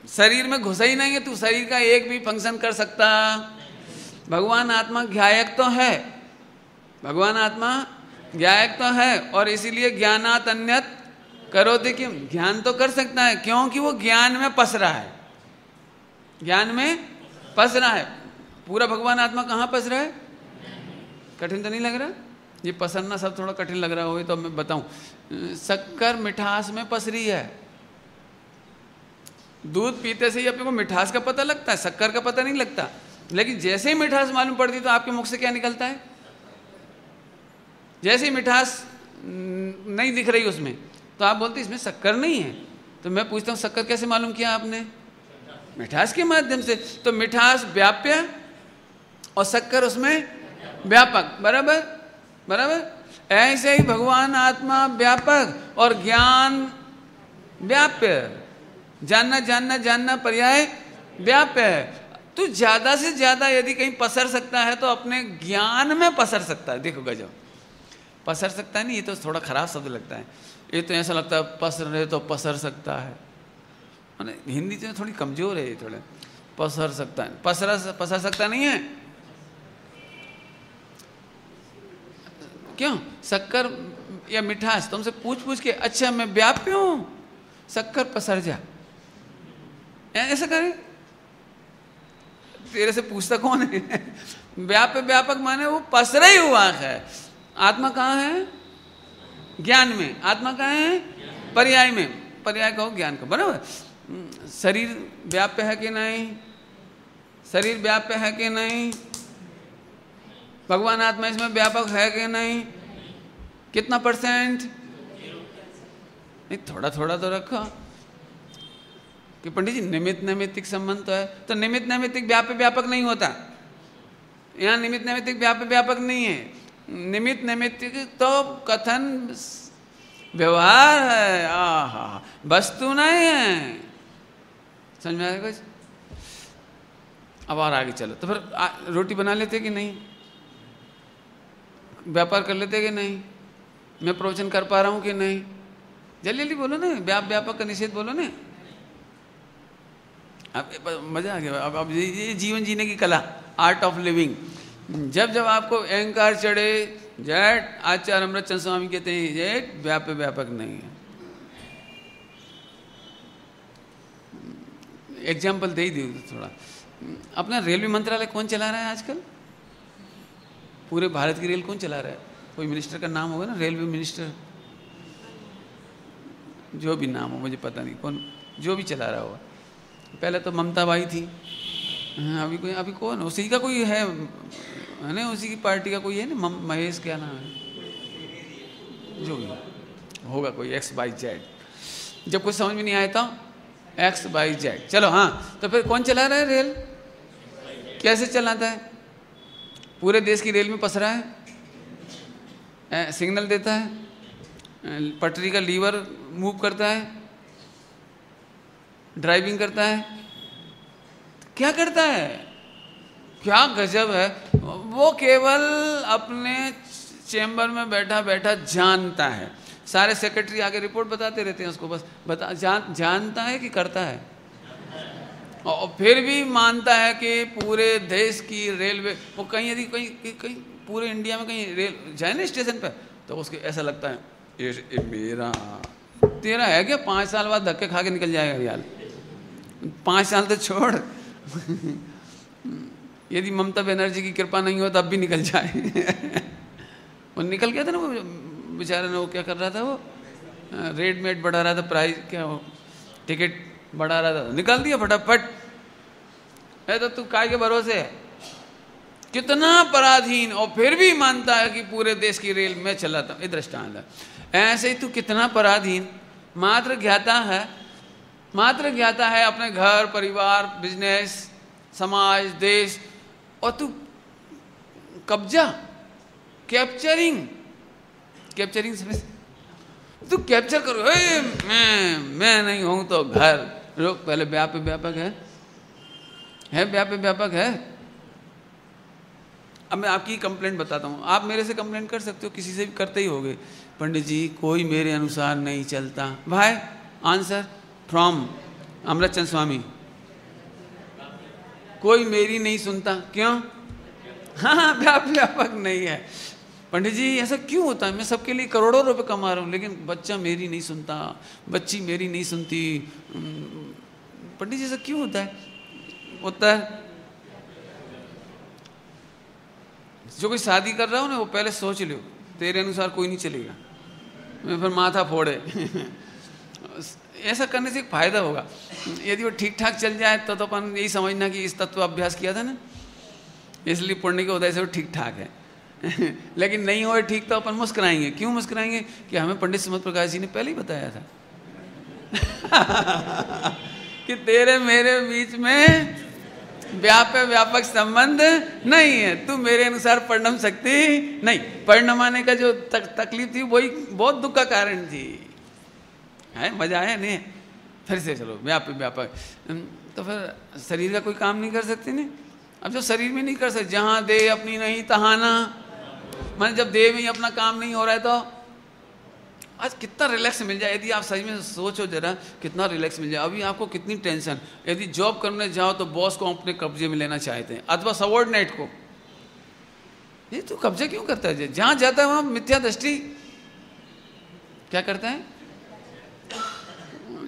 शरीर में घुसा ही नहीं है, तू शरीर का एक भी फंक्शन कर सकता। भगवान आत्मा ज्ञायक तो है, भगवान आत्मा ज्ञायक तो है, और इसीलिए ज्ञानात अन्यत करोति किम, ज्ञान तो कर सकता है क्योंकि वो ज्ञान में पस रहा है, ज्ञान में पस रहा है। पूरा भगवान आत्मा कहाँ पस रहा है? कठिन तो नहीं लग रहा? ये पसरना सब थोड़ा कठिन लग रहा हो तो मैं बताऊं, शक्कर मिठास में पस रही है। दूध पीते से ही अपने को मिठास का पता लगता है, शक्कर का पता नहीं लगता। लेकिन जैसे ही मिठास मालूम पड़ती तो आपके मुख से क्या निकलता है? जैसे ही मिठास नहीं दिख रही उसमें, तो आप बोलते इसमें शक्कर नहीं है। तो मैं पूछता हूँ शक्कर कैसे मालूम किया आपने? मिठास के माध्यम से। तो मिठास व्याप्य और शक्कर उसमें व्यापक, बराबर बराबर। ऐसे ही भगवान आत्मा व्यापक और ज्ञान व्याप्य, जानना जानना जानना पर्याय व्याप्य है। तो ज्यादा से ज्यादा यदि कहीं पसर सकता है तो अपने ज्ञान में पसर सकता है। देखो गजब, पसर सकता है नहीं, ये तो थोड़ा खराब शब्द लगता है, ये तो ऐसा लगता है पसर रहे तो पसर सकता है। हिंदी तो थोड़ी कमजोर है ये, थोड़ा पसर सकता है, पसर सकता नहीं है। क्यों? शक्कर या मिठास तुमसे पूछ पूछ के, अच्छा मैं व्याप्य हूं, शक्कर पसर जा, ऐसा करे? तेरे से पूछता कौन है? व्याप्य व्यापक माने वो पसरा ही हुआ है। आत्मा कहाँ है? ज्ञान में। आत्मा कहाँ है? पर्याय में। पर्याय कहो ज्ञान का, बराबर। शरीर व्याप्य है कि नहीं? शरीर व्याप्य है कि नहीं? भगवान आत्मा इसमें व्यापक है कि नहीं? कितना %? नहीं, थोड़ा थोड़ा तो रखो कि पंडित जी निमित्त नैमित्तिक संबंध तो है। तो निमित्त नैमित्तिक व्याप्य व्यापक नहीं होता। यहाँ निमित्त नैमित्तिक व्याप्य व्यापक नहीं है। निमित्त नैमित्तिक तो कथन व्यवहार है, आहा, वस्तु नहीं है। समझ में आया कुछ? अब और आगे चलो। तो फिर रोटी बना लेते कि नहीं? व्यापार कर लेते कि नहीं? मैं प्रवचन कर पा रहा हूँ कि नहीं? जल्दी जल्दी बोलो ना, व्यापक का निषेध बोलो ना। अब मजा आ गया। अब ये जीवन जीने की कला, आर्ट ऑफ लिविंग। जब जब आपको अहंकार चढ़े, जैट आचार्य अमृतचंद स्वामी कहते हैं जैट व्याप्य व्यापक नहीं है। एग्जाम्पल दे ही दी थोड़ा। अपना रेलवे मंत्रालय कौन चला रहा है आजकल? पूरे भारत की रेल कौन चला रहा है? कोई मिनिस्टर का नाम होगा ना, रेलवे मिनिस्टर, जो भी नाम हो मुझे पता नहीं, कौन जो भी चला रहा होगा। पहले तो ममता बाई थी, अभी कौन? उसी का कोई है ना, उसी की पार्टी का कोई है ना, महेश क्या नाम है, जो भी होगा कोई XYZ। जब कुछ समझ में नहीं आया था XYZ। चलो हाँ, तो फिर कौन चला रहा है रेल? कैसे चलाता है? पूरे देश की रेल में पसरा है, सिग्नल देता है, पटरी का लीवर मूव करता है, ड्राइविंग करता है, क्या करता है? क्या गजब है! वो केवल अपने चेंबर में बैठा बैठा जानता है। सारे सेक्रेटरी आके रिपोर्ट बताते रहते हैं उसको, बस जानता है कि करता है? और फिर भी मानता है कि पूरे देश की रेलवे, वो कहीं यदि कहीं पूरे इंडिया में कहीं रेल जाए ना स्टेशन पे, तो उसको ऐसा लगता है ये मेरा, तेरा है क्या? 5 साल बाद धक्के खा के निकल जाएगा यार। 5 साल तो छोड़ यदि ममता बनर्जी की कृपा नहीं हो तब भी निकल जाए। वो निकल गया था ना, वो बेचारे ने, वो क्या कर रहा था, वो रेट मेट बढ़ा रहा था, प्राइस क्या, वो टिकट बढ़ा रहा था, निकाल दिया फटाफट। है तो तू काय के भरोसे है? कितना पराधीन, और फिर भी मानता है कि पूरे देश की रेल में चलाता हूँ। ये दृष्टांत है। ऐसे ही तू कितना पराधीन, मात्र ज्ञाता है अपने घर परिवार बिजनेस समाज देश, और तू कब्जा कैप्चरिंग समझ, तू कैप्चर करो। मैं नहीं हूं तो घर रोक, पहले व्यापक है व्यापक है। अब मैं आपकी कंप्लेंट बताता हूँ, आप मेरे से कंप्लेंट कर सकते हो, किसी से भी करते ही होगे, पंडित जी कोई मेरे अनुसार नहीं चलता। भाई आंसर फ्रॉम अमृतचंद स्वामी, कोई मेरी नहीं सुनता। क्यों? हाँ, व्यापक नहीं है। पंडित जी ऐसा क्यों होता है? मैं सबके लिए करोड़ों रुपए कमा रहा हूँ, लेकिन बच्चा मेरी नहीं सुनता, बच्ची मेरी नहीं सुनती। पंडित जी ऐसा क्यों होता है? जो कोई शादी कर रहा हो ना, वो पहले सोच लो, तेरे अनुसार कोई नहीं चलेगा, मैं फिर माथा फोड़े। ऐसा करने से एक फायदा होगा, यदि वो ठीक ठाक चल जाए तो अपन यही समझना कि इस तत्व अभ्यास किया था ना, इसलिए पुण्य के उदय से वो ठीक ठाक है। लेकिन नहीं हो ठीक तो अपन मुस्कुराएंगे। क्यों मुस्कुराएंगे? कि हमें पंडित सुमत प्रकाश जी ने पहले ही बताया था कि तेरे मेरे बीच में व्यापक संबंध नहीं है, तू मेरे अनुसार परिणम सकती नहीं। परिणमाने का जो तकलीफ थी वही बहुत दुख का कारण थी। है मजा आया नहीं? फिर से चलो व्यापक, तो फिर शरीर का कोई काम नहीं कर सकती नहीं। अब जो शरीर में नहीं कर सकते, जहाँ देह अपनी नहीं तहाँ ना, मैंने जब देह में ही अपना काम नहीं हो रहा है तो आज कितना रिलैक्स मिल जाए। यदि आप सही में सोचो जरा, कितना रिलैक्स मिल जाए। अभी आपको कितनी टेंशन, यदि जॉब करने जाओ तो बॉस को अपने कब्जे में लेना चाहते हैं, अथवा सबॉर्डिनेट को। ये तू कब्जे क्यों करता है? जहाँ जाता है वहाँ मिथ्या दृष्टि क्या करता है?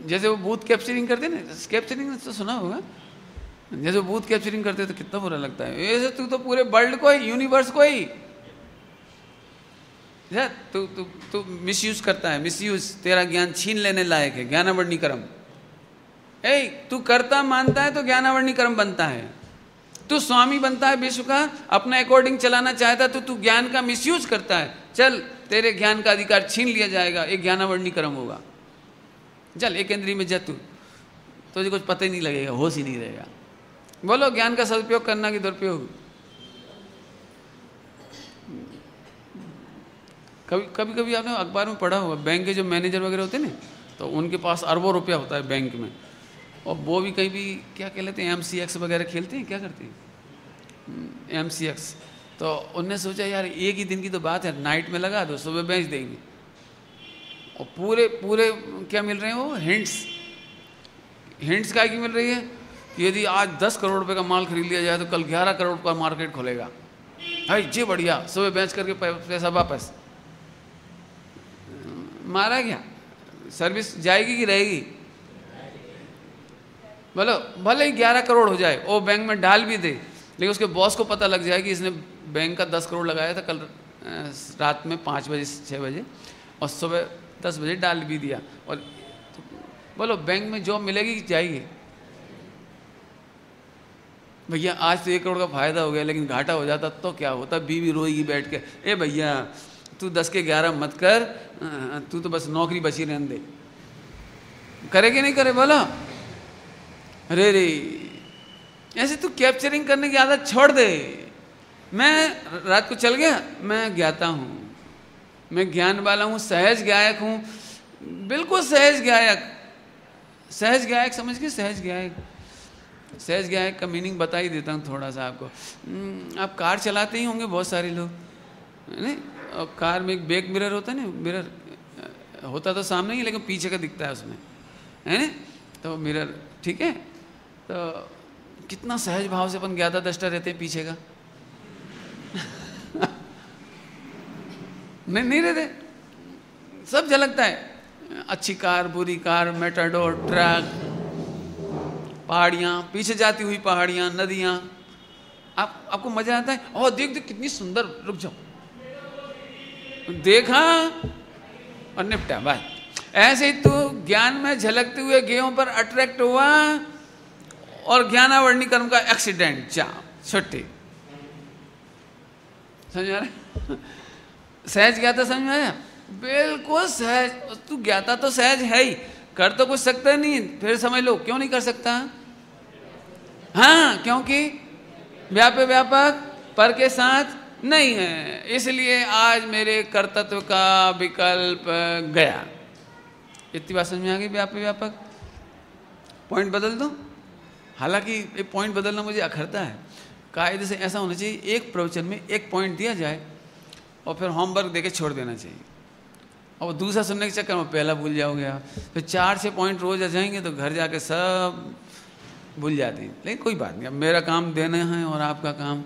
जैसे वो बूथ कैप्चरिंग करते हैं ना, कैप्चरिंग तो सुना होगा, जैसे वो बूथ कैप्चरिंग करते तो कितना बुरा लगता है। ऐसे तू तो पूरे वर्ल्ड को ही, यूनिवर्स को ही तू मिसयूज करता है। मिसयूज तेरा ज्ञान छीन लेने लायक है, ज्ञानावरणीकरम। तू करता मानता है तो ज्ञानावरणीकरम बनता है। तू स्वामी बनता है विश्व का, अपने अकॉर्डिंग चलाना चाहता है तो तू ज्ञान का मिसयूज करता है। चल तेरे ज्ञान का अधिकार छीन लिया जाएगा, एक ज्ञानावरणीकरम होगा। चल एक इंद्रिय में जा, तू तुझे कुछ पता ही नहीं लगेगा, होश ही नहीं रहेगा। बोलो ज्ञान का सदुपयोग करना कि दुरुपयोग? कभी आपने अखबार में पढ़ा होगा, बैंक के जो मैनेजर वगैरह होते हैं ना, तो उनके पास अरबों रुपया होता है बैंक में, और वो भी कहीं भी क्या कहते हैं, MCX वगैरह खेलते हैं, क्या करते हैं MCX। तो उनने सोचा यार एक ही दिन की तो बात है, नाइट में लगा दो, सुबह बेच देंगे। और पूरे क्या मिल रहे हैं वो हिंट्स क्या की मिल रही है कि यदि आज 10 करोड़ रुपए का माल खरीद लिया जाए तो कल 11 करोड़ का मार्केट खुलेगा। भाई जी बढ़िया, सुबह बेच करके पैसा वापस। मारा गया, सर्विस जाएगी कि रहेगी? बोलो भले ही 11 करोड़ हो जाए, वो बैंक में डाल भी दे, लेकिन उसके बॉस को पता लग जाए कि इसने बैंक का 10 करोड़ लगाया था कल रात में 5 बजे 6 बजे, और सुबह 10 बजे डाल भी दिया। और तो बोलो बैंक में जॉब मिलेगी कि जाएगी? भैया आज तो 1 करोड़ का फायदा हो गया, लेकिन घाटा हो जाता तो क्या होता? बीवी रोएगी बैठ के, ए भैया तू 10 के 11 मत कर, तू तो बस नौकरी बची रहने दे। करे कि नहीं करे? बोलो अरे रे, ऐसे तू कैप्चरिंग करने की आदत छोड़ दे। मैं रात को चल गया, मैं ज्ञाता हूँ, मैं ज्ञान वाला हूँ, सहज गायक हूँ, बिल्कुल सहज गायक। सहज गायक समझ के, सहज गायक, सहज गायक का मीनिंग बता ही देता हूँ थोड़ा सा आपको। आप कार चलाते ही होंगे बहुत सारे लोग, नहीं? और कार में एक बैक मिरर होता है ना, मिरर होता तो सामने ही लेकिन पीछे का दिखता है उसमें, है ना? तो मिरर, ठीक है, तो कितना सहज भाव से अपन ज्ञाता दृष्टा रहते हैं पीछे का। नहीं रहते, सब झलकता है। अच्छी कार, बुरी कार, मेटाडोर, ट्रक, पहाड़ियाँ, पीछे जाती हुई पहाड़ियाँ, नदियाँ, आपको मजा आता है। और देख देख कितनी सुंदर, रुक जाओ, देखा और निपटा, बाय। ऐसे ही तू ज्ञान में झलकते हुए गेहूं पर अट्रैक्ट हुआ और ज्ञानावर्णी कर्म का एक्सीडेंट, चा छुट्टी। समझ आ रहा है? सहज ज्ञाता समझ में आया? बिल्कुल सहज। तू ज्ञाता तो सहज है ही, कर तो कुछ सकता नहीं। फिर समझ लो क्यों नहीं कर सकता? हाँ, क्योंकि व्यापक व्यापक पर के साथ नहीं है, इसलिए आज मेरे कर्तव्य का विकल्प गया। इतनी बात समझ में आ गई? व्यापक व्यापक पॉइंट बदल दो। हालांकि ये पॉइंट बदलना मुझे अखरता है, कायदे से ऐसा होना चाहिए एक प्रवचन में एक पॉइंट दिया जाए और फिर होमवर्क देके छोड़ देना चाहिए, और दूसरा सुनने के चक्कर में पहला भूल जाओगे आप। फिर 4-6 पॉइंट रोज आ जाएंगे तो घर जाके सब भूल जाते हैं। लेकिन कोई बात नहीं, अब मेरा काम देना है और आपका काम,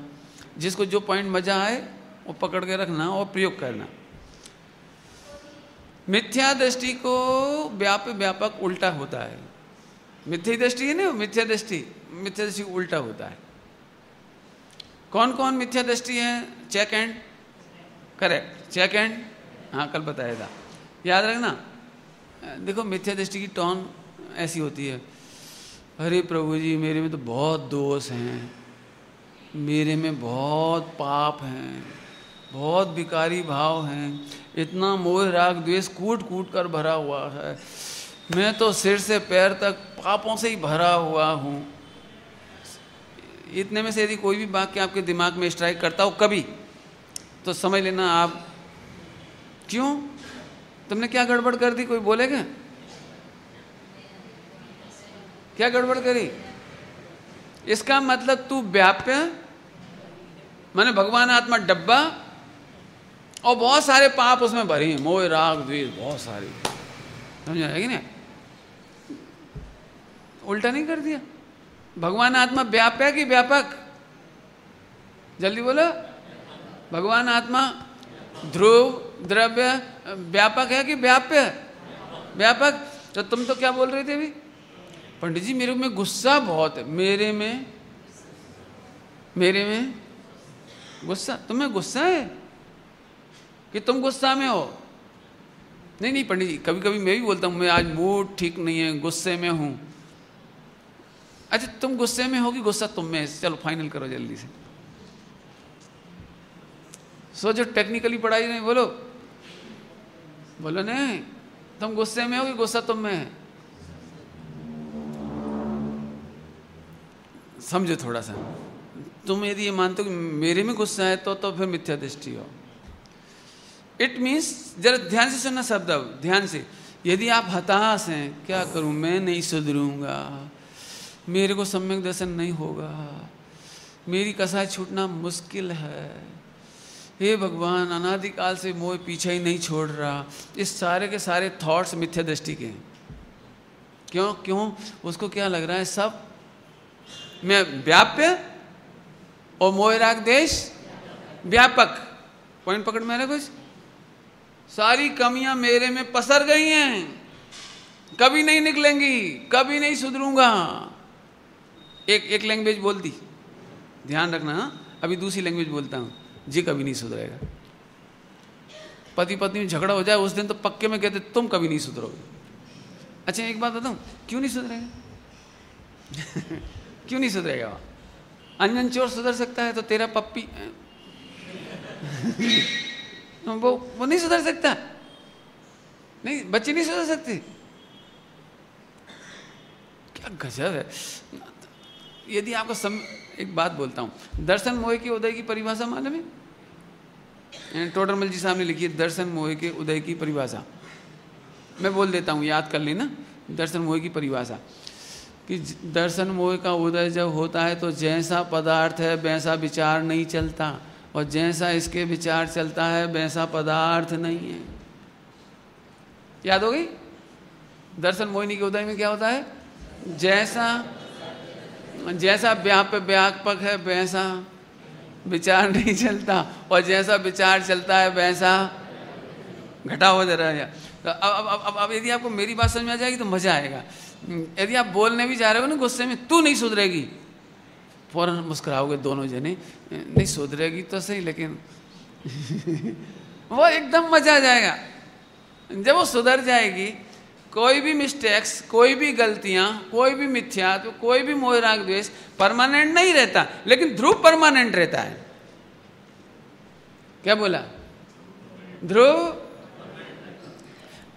जिसको जो पॉइंट मजा आए वो पकड़ के रखना और प्रयोग करना। मिथ्या दृष्टि को व्यापक व्यापक उल्टा होता है। मिथ्या दृष्टि है ना, मिथ्या दृष्टि उल्टा होता है। कौन कौन मिथ्या दृष्टि है? Check and correct, check and, हाँ कल बताया था, याद रखना। देखो मिथ्या दृष्टि की टोन ऐसी होती है, अरे प्रभु जी मेरे में तो बहुत दोष हैं, मेरे में बहुत पाप हैं, बहुत विकारी भाव हैं, इतना मोह राग द्वेष कूट कूट कर भरा हुआ है, मैं तो सिर से पैर तक पापों से ही भरा हुआ हूँ। इतने में से यदि कोई भी वाक्य आपके दिमाग में स्ट्राइक करता हो कभी, तो समझ लेना आप, क्यों, तुमने क्या गड़बड़ कर दी? कोई बोलेगा क्या गड़बड़ करी? इसका मतलब तू व्याप्य माने भगवान आत्मा डब्बा और बहुत सारे पाप उसमें भरे हैं, मोह राग द्वेष बहुत सारे, समझ आएगी ना? उल्टा नहीं कर दिया? भगवान आत्मा व्याप्य कि व्यापक? जल्दी बोलो। भगवान आत्मा ध्रुव द्रव्य व्यापक है कि व्याप्य? व्यापक। तो तुम तो क्या बोल रहे थे अभी? पंडित जी मेरे में गुस्सा बहुत है। मेरे में गुस्सा? तुम्हें गुस्सा है कि तुम गुस्सा में हो? नहीं पंडित जी, कभी कभी मैं भी बोलता हूँ मैं आज मूड ठीक नहीं है, गुस्से में हूँ। अच्छा तुम गुस्से में हो कि गुस्सा तुम में है? चलो फाइनल करो जल्दी से। जो टेक्निकली पढ़ाई नहीं, बोलो बोलो नहीं, तुम गुस्से में हो कि गुस्सा तुम में है? समझो थोड़ा सा। तुम यदि ये मानते हो कि मेरे में गुस्सा है तो फिर मिथ्या दृष्टि हो। इट मीन्स, जरा ध्यान से सुनना शब्द, अब ध्यान से। यदि आप हताश हैं, क्या करूं, मैं नहीं सुधरूंगा, मेरे को सम्यक दर्शन नहीं होगा, मेरी कसाई छूटना मुश्किल है, हे भगवान अनादिकाल से मोह पीछे ही नहीं छोड़ रहा, इस सारे के सारे थॉट्स मिथ्या दृष्टि के हैं। क्यों? उसको क्या लग रहा है, सब मैं व्याप्य और मोह राग देश व्यापक। पॉइंट पकड़ में कुछ? सारी कमियां मेरे में पसर गई हैं, कभी नहीं निकलेंगी, कभी नहीं सुधरूंगा। एक लैंग्वेज बोल दी, ध्यान रखना। अभी दूसरी लैंग्वेज बोलता हूं, जी कभी नहीं सुधरेगा। पति पत्नी में झगड़ा हो जाए उस दिन तो पक्के में कहते तुम कभी नहीं सुधरोगे। अच्छा एक बात बताऊं, क्यों नहीं सुधरेगा? क्यों नहीं सुधरेगा? अंजन चोर सुधर सकता है तो तेरा पप्पी वो नहीं सुधर सकता? नहीं, बच्चे नहीं सुधर सकते? क्या गजब है। यदि आपको एक बात बोलता हूँ, दर्शन मोह के उदय की परिभाषा मालूम है? टोडरमल जी साहब ने लिखी है दर्शन मोह के उदय की परिभाषा। मैं बोल देता हूँ, याद कर लेना। दर्शन मोह की परिभाषा कि दर्शन मोह का उदय जब होता है तो जैसा पदार्थ है वैसा विचार नहीं चलता, और जैसा इसके विचार चलता है वैसा पदार्थ नहीं है। याद हो गई? दर्शन मोहिनी के उदय में क्या होता है? जैसा व्यापक है वैसा विचार नहीं चलता, और जैसा विचार चलता है वैसा घटा हो जा रहा है। तो अब यदि आपको मेरी बात समझ में आ जाएगी तो मजा आएगा। यदि आप बोलने भी जा रहे हो ना गुस्से में, तू नहीं सुधरेगी, फौरन मुस्कुराओगे दोनों जने, नहीं सुधरेगी तो सही, लेकिन वो एकदम मजा आ जाएगा। जब वो सुधर जाएगी, कोई भी मिस्टेक्स, कोई भी गलतियां, कोई भी मिथ्या, तो कोई भी मोह राग द्वेष परमानेंट नहीं रहता, लेकिन ध्रुव परमानेंट रहता है। क्या बोला? ध्रुव।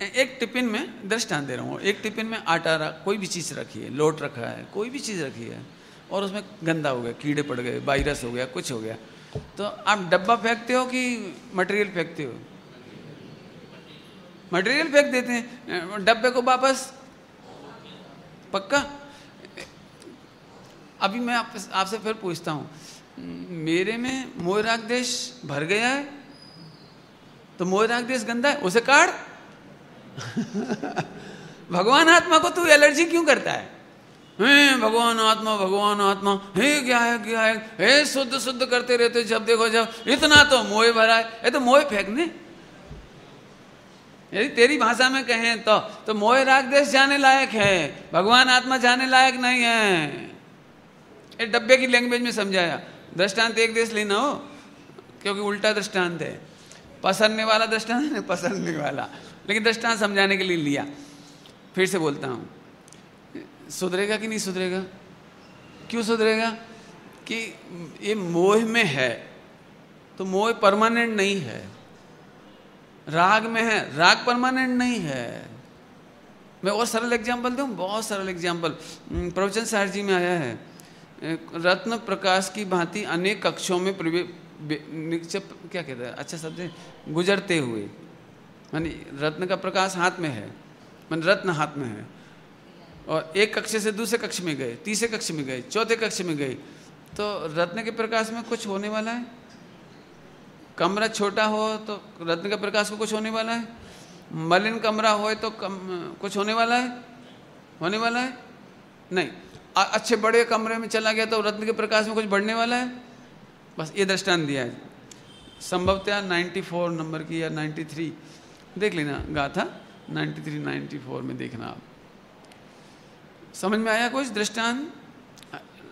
एक टिफिन में दृष्टांत दे रहा हूँ, एक टिफिन में आटा कोई भी चीज़ रखी है, लोट रखा है, कोई भी चीज़ रखी है, और उसमें गंदा हो गया, कीड़े पड़ गए, वायरस हो गया, कुछ हो गया, तो आप डब्बा फेंकते हो कि मटेरियल फेंकते हो? मटेरियल फेंक देते हैं, डब्बे को वापस। पक्का? अभी मैं आपसे फिर पूछता हूँ, मेरे में मोह राग द्वेष भर गया है तो मोह राग द्वेष गंदा है, उसे काट। भगवान आत्मा को तू एलर्जी क्यों करता है? भगवान आत्मा, हे क्या है, हे शुद्ध शुद्ध करते रहते, जब देखो जब, इतना तो मोह भरा है। ये तो मोह फेंकने, यदि तेरी भाषा में कहें तो मोह राग द्वेष जाने लायक है, भगवान आत्मा जाने लायक नहीं है। ये डब्बे की लैंग्वेज में समझाया। दृष्टांत एक देश लेना हो, क्योंकि उल्टा दृष्टांत है, पसंदने वाला दृष्टांत है, पसंदने वाला, लेकिन दृष्टांत समझाने के लिए लिया। फिर से बोलता हूँ, सुधरेगा कि नहीं सुधरेगा? क्यों सुधरेगा? कि ये मोह में है तो मोह परमानेंट नहीं है, राग में है, राग परमानेंट नहीं है। मैं और सरल एग्जाम्पल दूँ, बहुत सरल एग्जाम्पल प्रवचन सार जी में आया है। रत्न प्रकाश की भांति अनेक कक्षों में क्या कहते हैं, अच्छा शब्द है, गुजरते हुए, यानी रत्न का प्रकाश हाथ में है, मान रत्न हाथ में है, और एक कक्ष से दूसरे कक्ष में गए, तीसरे कक्ष में गए, चौथे कक्ष में गए, तो रत्न के प्रकाश में कुछ होने वाला है? कमरा छोटा हो तो रत्न के प्रकाश को कुछ होने वाला है? मलिन कमरा हो तो कुछ होने वाला है? होने वाला है? नहीं। अच्छे बड़े कमरे में चला गया तो रत्न के प्रकाश में कुछ बढ़ने वाला है? बस ये दृष्टांत दिया है। संभवतः 94 नंबर की या 93 देख लेना गाथा, 93 94 में देखना आप। समझ में आया कुछ दृष्टांत?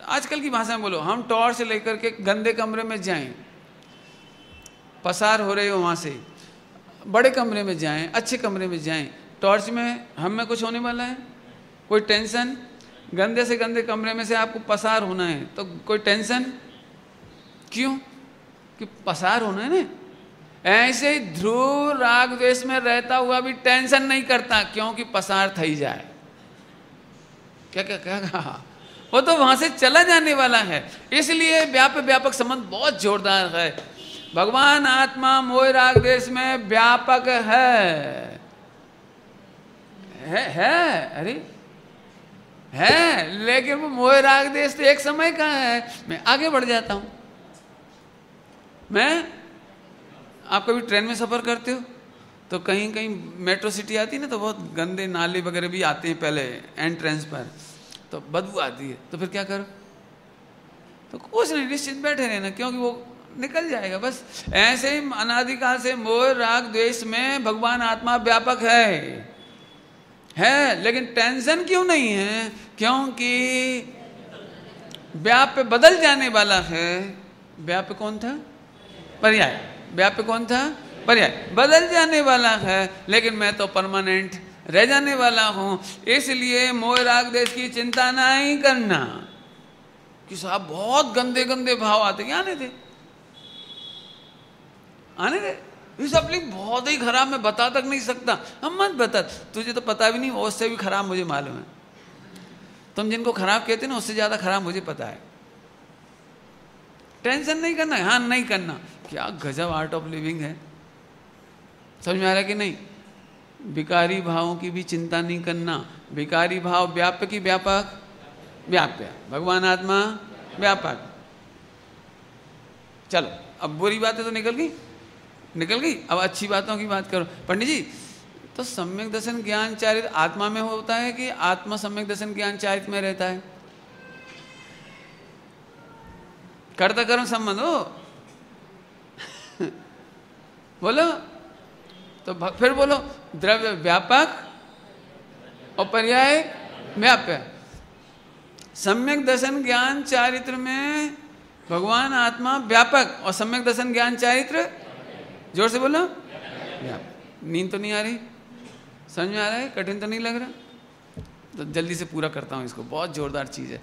आजकल की भाषा में बोलो, हम टॉर्च लेकर के गंदे कमरे में जाएं, पसार हो रहे हो वहाँ से, बड़े कमरे में जाएं, अच्छे कमरे में जाएं, टॉर्च में हम में कुछ होने वाला है? कोई टेंशन? गंदे से गंदे कमरे में से आपको पसार होना है तो कोई टेंशन? क्यों? कि पसार होना है ना। ऐसे ही ध्रुव राग द्वेष में रहता हुआ भी टेंशन नहीं करता, क्योंकि पसार थई जाए। क्या क्या क्या कहा? वो तो वहां से चला जाने वाला है। इसलिए व्यापक संबंध बहुत जोरदार है। भगवान आत्मा मोह राग द्वेष में व्यापक है, अरे है, लेकिन वो मोह राग द्वेष तो एक समय का है। मैं आगे बढ़ जाता हूं। आप कभी ट्रेन में सफर करते हो तो कहीं कहीं मेट्रो सिटी आती है ना, तो बहुत गंदे नाले वगैरह भी आते हैं पहले एंट्रेंस पर, तो बदबू आती है, तो फिर क्या करो? तो कुछ नहीं, निश्चित बैठे रहना, क्योंकि वो निकल जाएगा। बस ऐसे ही अनादिकाल से मोह राग द्वेष में भगवान आत्मा व्यापक है, लेकिन टेंशन क्यों नहीं है? क्योंकि व्याप्य बदल जाने वाला है। व्याप्य कौन था? पर्याय। व्याप्य कौन था? पर्याय। बदल जाने वाला है, लेकिन मैं तो परमानेंट रह जाने वाला हूं। इसलिए मोह राग द्वेष की चिंता नहीं करना। कि साहब बहुत गंदे गंदे भाव आते, आने दे, आने दे। इस अपलिंग बहुत ही खराब, मैं बता तक नहीं सकता। हम मत बता, तुझे तो पता भी नहीं, उससे भी खराब मुझे मालूम है। तुम जिनको खराब कहते ना उससे ज़्यादा खराब मुझे पता है। टेंशन नहीं करना, हाँ नहीं करना, क्या गजब आर्ट ऑफ लिविंग है। समझ में आ रहा है कि नहीं? विकारी भावों की भी चिंता नहीं करना। विकारी भाव व्याप्य की व्यापक, व्याप्य, भगवान आत्मा व्यापक। चलो अब बुरी बातें तो निकल गई, निकल गई, अब अच्छी बातों की बात करो। पंडित जी तो सम्यक दर्शन ज्ञान चारित्र आत्मा में होता है कि आत्मा सम्यक दर्शन ज्ञान चारित्र में रहता है? कर्ता कर्म संबंध हो बोलो तो फिर बोलो द्रव्य व्यापक और पर्याय व्याप्य। सम्यक दर्शन ज्ञान चारित्र में भगवान आत्मा व्यापक और सम्यक दर्शन ज्ञान चारित्र, जोर से बोलो, नींद तो नहीं आ रही? समझ में आ रहा है? कठिन तो नहीं लग रहा? तो जल्दी से पूरा करता हूँ इसको, बहुत जोरदार चीज़ है।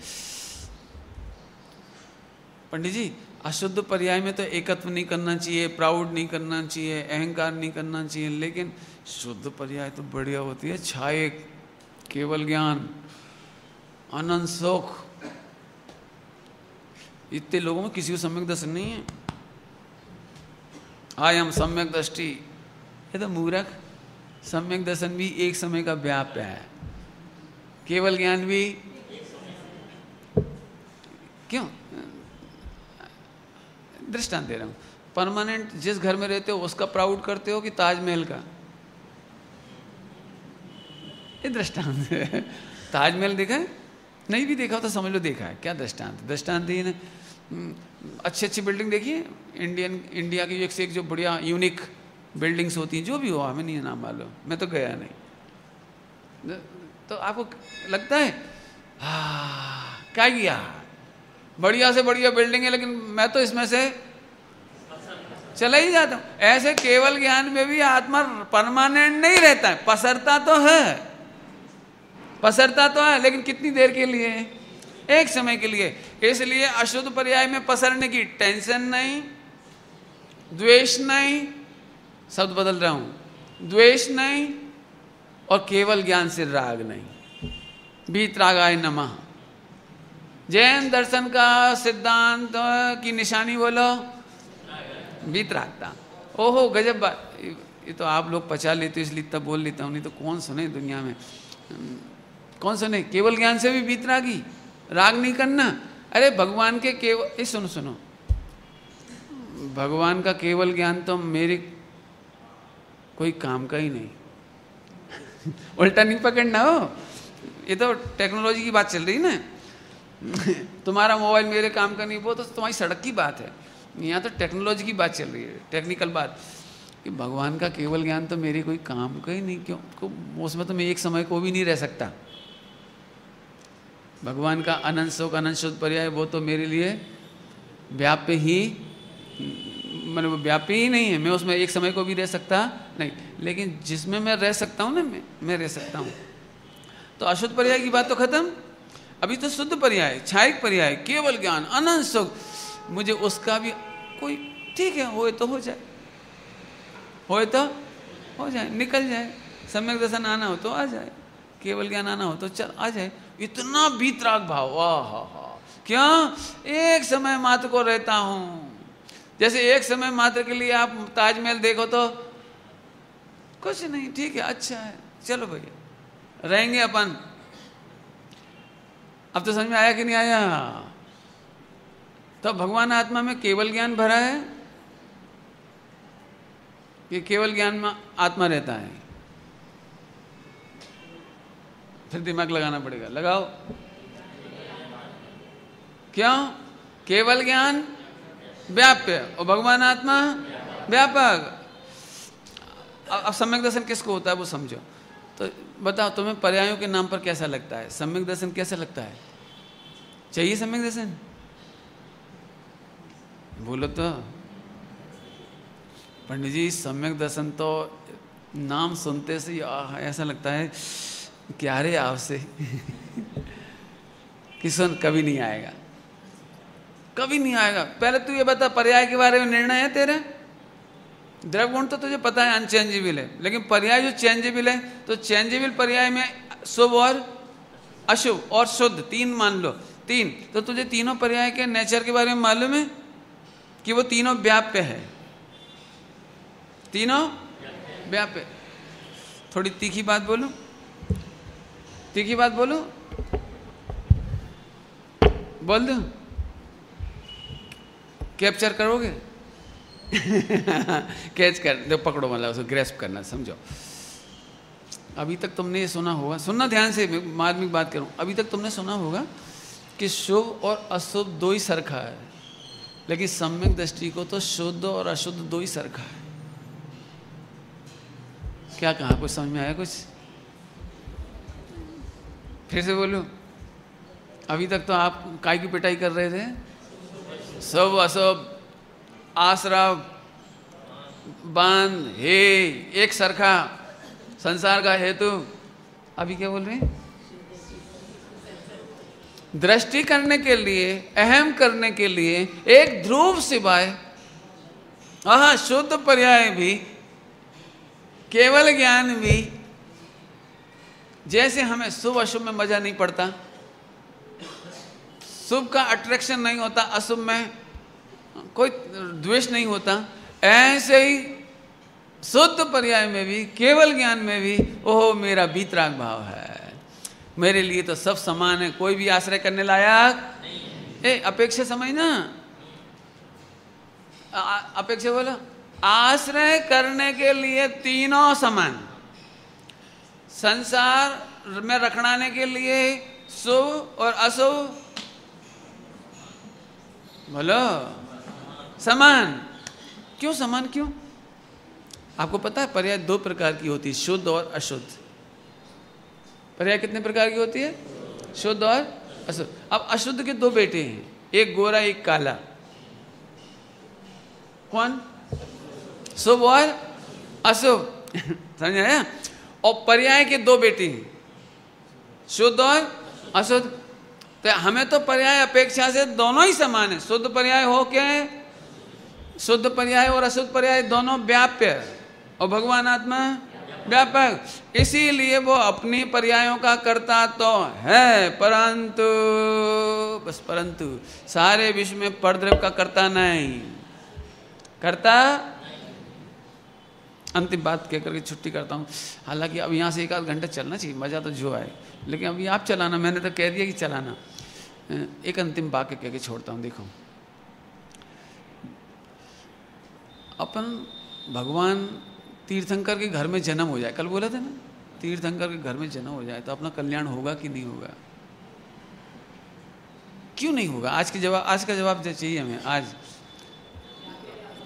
पंडित जी अशुद्ध पर्याय में तो एकत्व नहीं करना चाहिए, प्राउड नहीं करना चाहिए, अहंकार नहीं करना चाहिए, लेकिन शुद्ध पर्याय तो बढ़िया होती है। छाये, केवल ज्ञान, आनंद, सुख। इतने लोगों में किसी को सम्यक दर्शन नहीं है। आई एम सम्यक दृष्टि, ये तो मूर्ख। सम्यक दर्शन भी एक समय का व्याप्य है, केवल ज्ञान भी। क्यों? दृष्टांत दे रहा हूं। परमानेंट जिस घर में रहते हो उसका प्राउड करते हो कि ताजमहल का? ये दृष्टांत है। ताजमहल देखा है? नहीं भी देखा हो तो समझ लो देखा है। क्या दृष्टांत? दृष्टांत ये ना, अच्छी अच्छी बिल्डिंग देखिए, इंडिया की एक से एक जो बढ़िया यूनिक बिल्डिंग्स होती हैं, जो भी हो, हमें नहीं नाम मालूम, मैं तो गया नहीं। तो आपको लगता है क्या किया, बढ़िया से बढ़िया बिल्डिंग है, लेकिन मैं तो इसमें से चला ही जाता हूं। ऐसे केवल ज्ञान में भी आत्मा परमानेंट नहीं रहता है, पसरता तो है, पसरता तो है, लेकिन कितनी देर के लिए? एक समय के लिए। इसलिए अशुद्ध पर्याय में पसरने की टेंशन नहीं, द्वेष नहीं, शब्द बदल रहा हूं, द्वेष नहीं, और केवल ज्ञान से राग नहीं। वीतरागाय नमः। जैन दर्शन का सिद्धांत की निशानी बोलो, वीतरागता। ओहो गजब बात, ये तो आप लोग पचा लेते हो इसलिए तब बोल लेता हूँ, नहीं तो कौन सुने दुनिया में, कौन सुने? केवल ज्ञान से भी वीतरागी, राग नहीं करना। अरे भगवान के केवल, सुनो सुनो, भगवान का केवल ज्ञान तो मेरे कोई काम का ही नहीं। उल्टा नहीं पकड़ना हो, ये तो टेक्नोलॉजी की बात चल रही ना। तुम्हारा मोबाइल मेरे काम का नहीं, वो तो तुम्हारी सड़क की बात है। यहाँ तो टेक्नोलॉजी की बात चल रही है, टेक्निकल बात, कि भगवान का केवल ज्ञान तो मेरे कोई काम का ही नहीं। क्यों? उसमें तो मैं एक समय को भी नहीं रह सकता। भगवान का अनंत सुख, अनंत शुद्ध पर्याय, वो तो मेरे लिए व्याप्य ही, मैंने वो व्याप्य ही नहीं है, मैं उसमें एक समय को भी रह सकता नहीं। लेकिन जिसमें मैं रह सकता हूँ ना, मैं रह सकता हूँ। तो अशुद्ध पर्याय की बात तो खत्म, अभी तो शुद्ध पर्याय, छायिक पर्याय, केवल ज्ञान, अनंत सुख, मुझे उसका भी कोई, ठीक है, होए तो हो जाए, होए तो हो जाए, निकल जाए। सम्यक दर्शन आना हो तो आ जाए, केवल ज्ञान आना हो तो चल आ जाए। इतना वीतराग भाव, वाह, क्या एक समय मात्र को रहता हूं। जैसे एक समय मात्र के लिए आप ताजमहल देखो तो कुछ नहीं, ठीक है, अच्छा है, चलो भैया रहेंगे अपन। अब तो समझ में आया कि नहीं आया? तो भगवान आत्मा में केवल ज्ञान भरा है कि केवल ज्ञान में आत्मा रहता है? फिर दिमाग लगाना पड़ेगा, लगाओ। क्यों? केवल ज्ञान व्याप्य और भगवान आत्मा व्यापक। अब सम्यक दर्शन किसको होता है वो समझो। तो बताओ तुम्हें पर्यायों के नाम पर कैसा लगता है? सम्यक दर्शन कैसा लगता है? चाहिए सम्यक दर्शन? बोलो तो। पंडित जी सम्यक दर्शन तो नाम सुनते से ऐसा लगता है क्या रे आपसे कि सुन, कभी नहीं आएगा, कभी नहीं आएगा। पहले तू ये बता, पर्याय के बारे में निर्णय है तेरे? द्रव्य गुण तो तुझे पता है अनचेंजेबल है, लेकिन पर्याय जो चेंजेबल है, तो चेंजेबल पर्याय में शुभ और अशुभ और शुद्ध, 3 मान लो, 3। तो तुझे तीनों पर्याय के नेचर के बारे में मालूम है कि वो तीनों व्याप्य है, तीनों व्याप्य। थोड़ी तीखी बात बोलूं, तीखी बात बोलूं, बोल दूं, कैप्चर करोगे? कैच कर दो, पकड़ो, मतलब उसको ग्रेस्प करना, समझो। अभी तक तुमने ये सुना होगा, सुनना ध्यान से, मार्मिक बात करूं, अभी तक तुमने सुना होगा कि शुभ और अशुभ दो ही सरखा है, लेकिन सम्यक दृष्टि को तो शुद्ध और अशुद्ध दो ही सरखा है। क्या कहा, कुछ समझ में आया? कुछ फिर से बोलो। अभी तक तो आप काय की पिटाई कर रहे थे, शुभ अशुभ, आश्रव, बांध, हे, एक सरखा, संसार का हेतु। अभी क्या बोल रहे हैं? दृष्टि करने के लिए, अहम करने के लिए एक ध्रुव सिवाय, हाँ, शुद्ध पर्याय भी, केवल ज्ञान भी, जैसे हमें शुभ अशुभ में मजा नहीं पड़ता, शुभ का अट्रैक्शन नहीं होता, अशुभ में कोई द्वेष नहीं होता, ऐसे ही शुद्ध पर्याय में भी, केवल ज्ञान में भी, ओह मेरा वीतराग भाव है, मेरे लिए तो सब समान है, कोई भी आश्रय करने लायक नहीं। अपेक्षा समझना, अपेक्षा बोलो, आश्रय करने के लिए तीनों समान, संसार में रखने के लिए शुभ और अशुभ, बोलो, समान। क्यों समान? क्यों? आपको पता है पर्याय 2 प्रकार की होती है, शुद्ध और अशुद्ध। पर्याय कितने प्रकार की होती है? शुद्ध और अशुद्ध। अब अशुद्ध के 2 बेटे हैं, एक गोरा एक काला। कौन? शुभ और अशुभ। समझ आया? और पर्याय के 2 बेटे हैं, शुद्ध और अशुद्ध। तो हमें तो पर्याय अपेक्षा से दोनों ही समान है। शुद्ध पर्याय हो क्या है? शुद्ध पर्याय और अशुद्ध पर्याय दोनों व्याप्य, और भगवान आत्मा व्यापक। इसीलिए वो अपनी पर्यायों का करता तो है, परंतु, बस परंतु, सारे विश्व में परद्रव्य का करता नहीं, करता। अंतिम बात कह करके छुट्टी करता हूँ। हालांकि अब यहाँ से 1 आध घंटा चलना चाहिए, मज़ा तो जो आए, लेकिन अभी आप चलाना, मैंने तो कह दिया कि चलाना। एक अंतिम वाक्य कह के छोड़ता हूँ। देखो, अपन भगवान तीर्थंकर के घर में जन्म हो जाए, कल बोला था ना, तीर्थंकर के घर में जन्म हो जाए तो अपना कल्याण होगा कि नहीं होगा? क्यों नहीं होगा? आज का जवाब चाहिए हमें आज।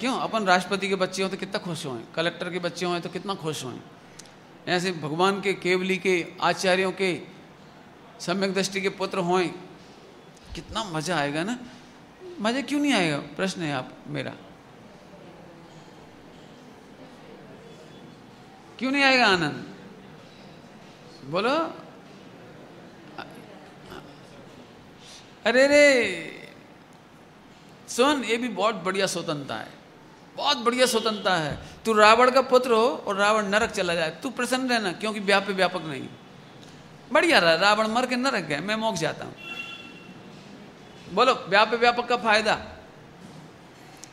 क्यों? अपन राष्ट्रपति के बच्चे हों तो कितना खुश हों, कलेक्टर के बच्चे हों तो कितना खुश हों, ऐसे भगवान के, केवली के, आचार्यों के, सम्यक दृष्टि के पुत्र हों, कितना मजा आएगा ना। मजा क्यों नहीं आएगा? प्रश्न है आप मेरा, क्यों नहीं आएगा आनंद? बोलो। अरे रे सुन, ये भी बहुत बढ़िया स्वतंत्रता है, बहुत बढ़िया स्वतंत्रता है। तू रावण का पुत्र हो और रावण नरक चला जाए, तू प्रसन्न रहना, क्योंकि व्याप्य व्यापक नहीं। बढ़िया रहा, रावण मर के नरक गए, मैं मोक्ष जाता हूं। बोलो, व्याप्य व्यापक का फायदा,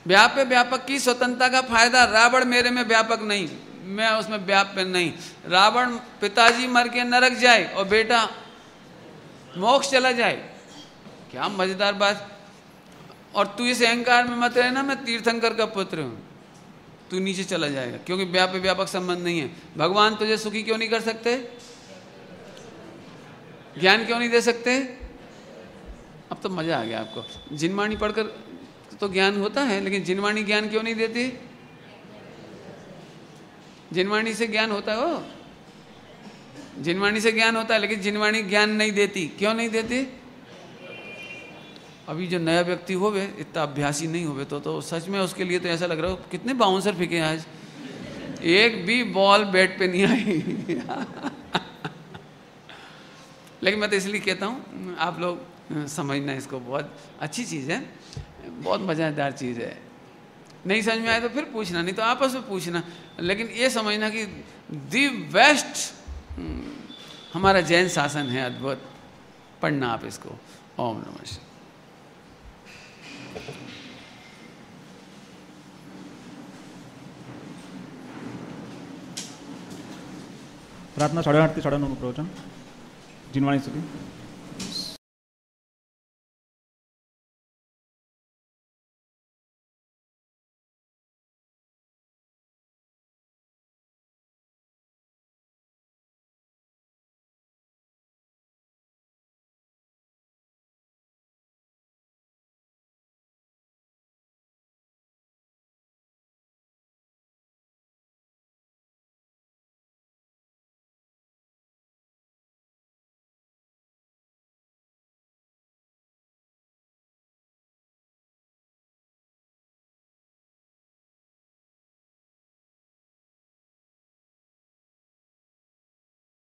व्याप्य व्यापक की स्वतंत्रता का फायदा। रावण मेरे में व्यापक नहीं, मैं उसमें व्याप्य नहीं। रावण पिताजी मर के नरक जाए और बेटा मोक्ष चला जाए, क्या मजेदार बात। और तू इस अहंकार में मत रहना मैं तीर्थंकर का पुत्र हूं, तू नीचे चला जाएगा, क्योंकि व्याप्य व्यापक संबंध नहीं है। भगवान तुझे सुखी क्यों नहीं कर सकते? ज्ञान क्यों नहीं दे सकते? अब तो मजा आ गया आपको। जिनवाणी पढ़कर तो ज्ञान होता है, लेकिन जिनवाणी ज्ञान क्यों नहीं देती? जिनवाणी से ज्ञान होता है, वो जिनवाणी से ज्ञान होता है, लेकिन जिनवाणी ज्ञान नहीं देती। क्यों नहीं देती? अभी जो नया व्यक्ति होवे, इतना अभ्यासी नहीं होवे तो सच में उसके लिए तो ऐसा लग रहा हो कितने बाउंसर फेंके आज, एक भी बॉल बैट पे नहीं आई। लेकिन मैं तो इसलिए कहता हूँ आप लोग समझना, इसको बहुत अच्छी चीज़ है, बहुत मज़ेदार चीज़ है। नहीं समझ में आए तो फिर पूछना, नहीं तो आपस में पूछना, लेकिन ये समझना कि दी बेस्ट हमारा जैन शासन है, अद्भुत। पढ़ना आप इसको। ओम नमः शिवाय। प्रार्थना 8:30 ते 9:30 प्रवचन जिनवाणी स्तुति।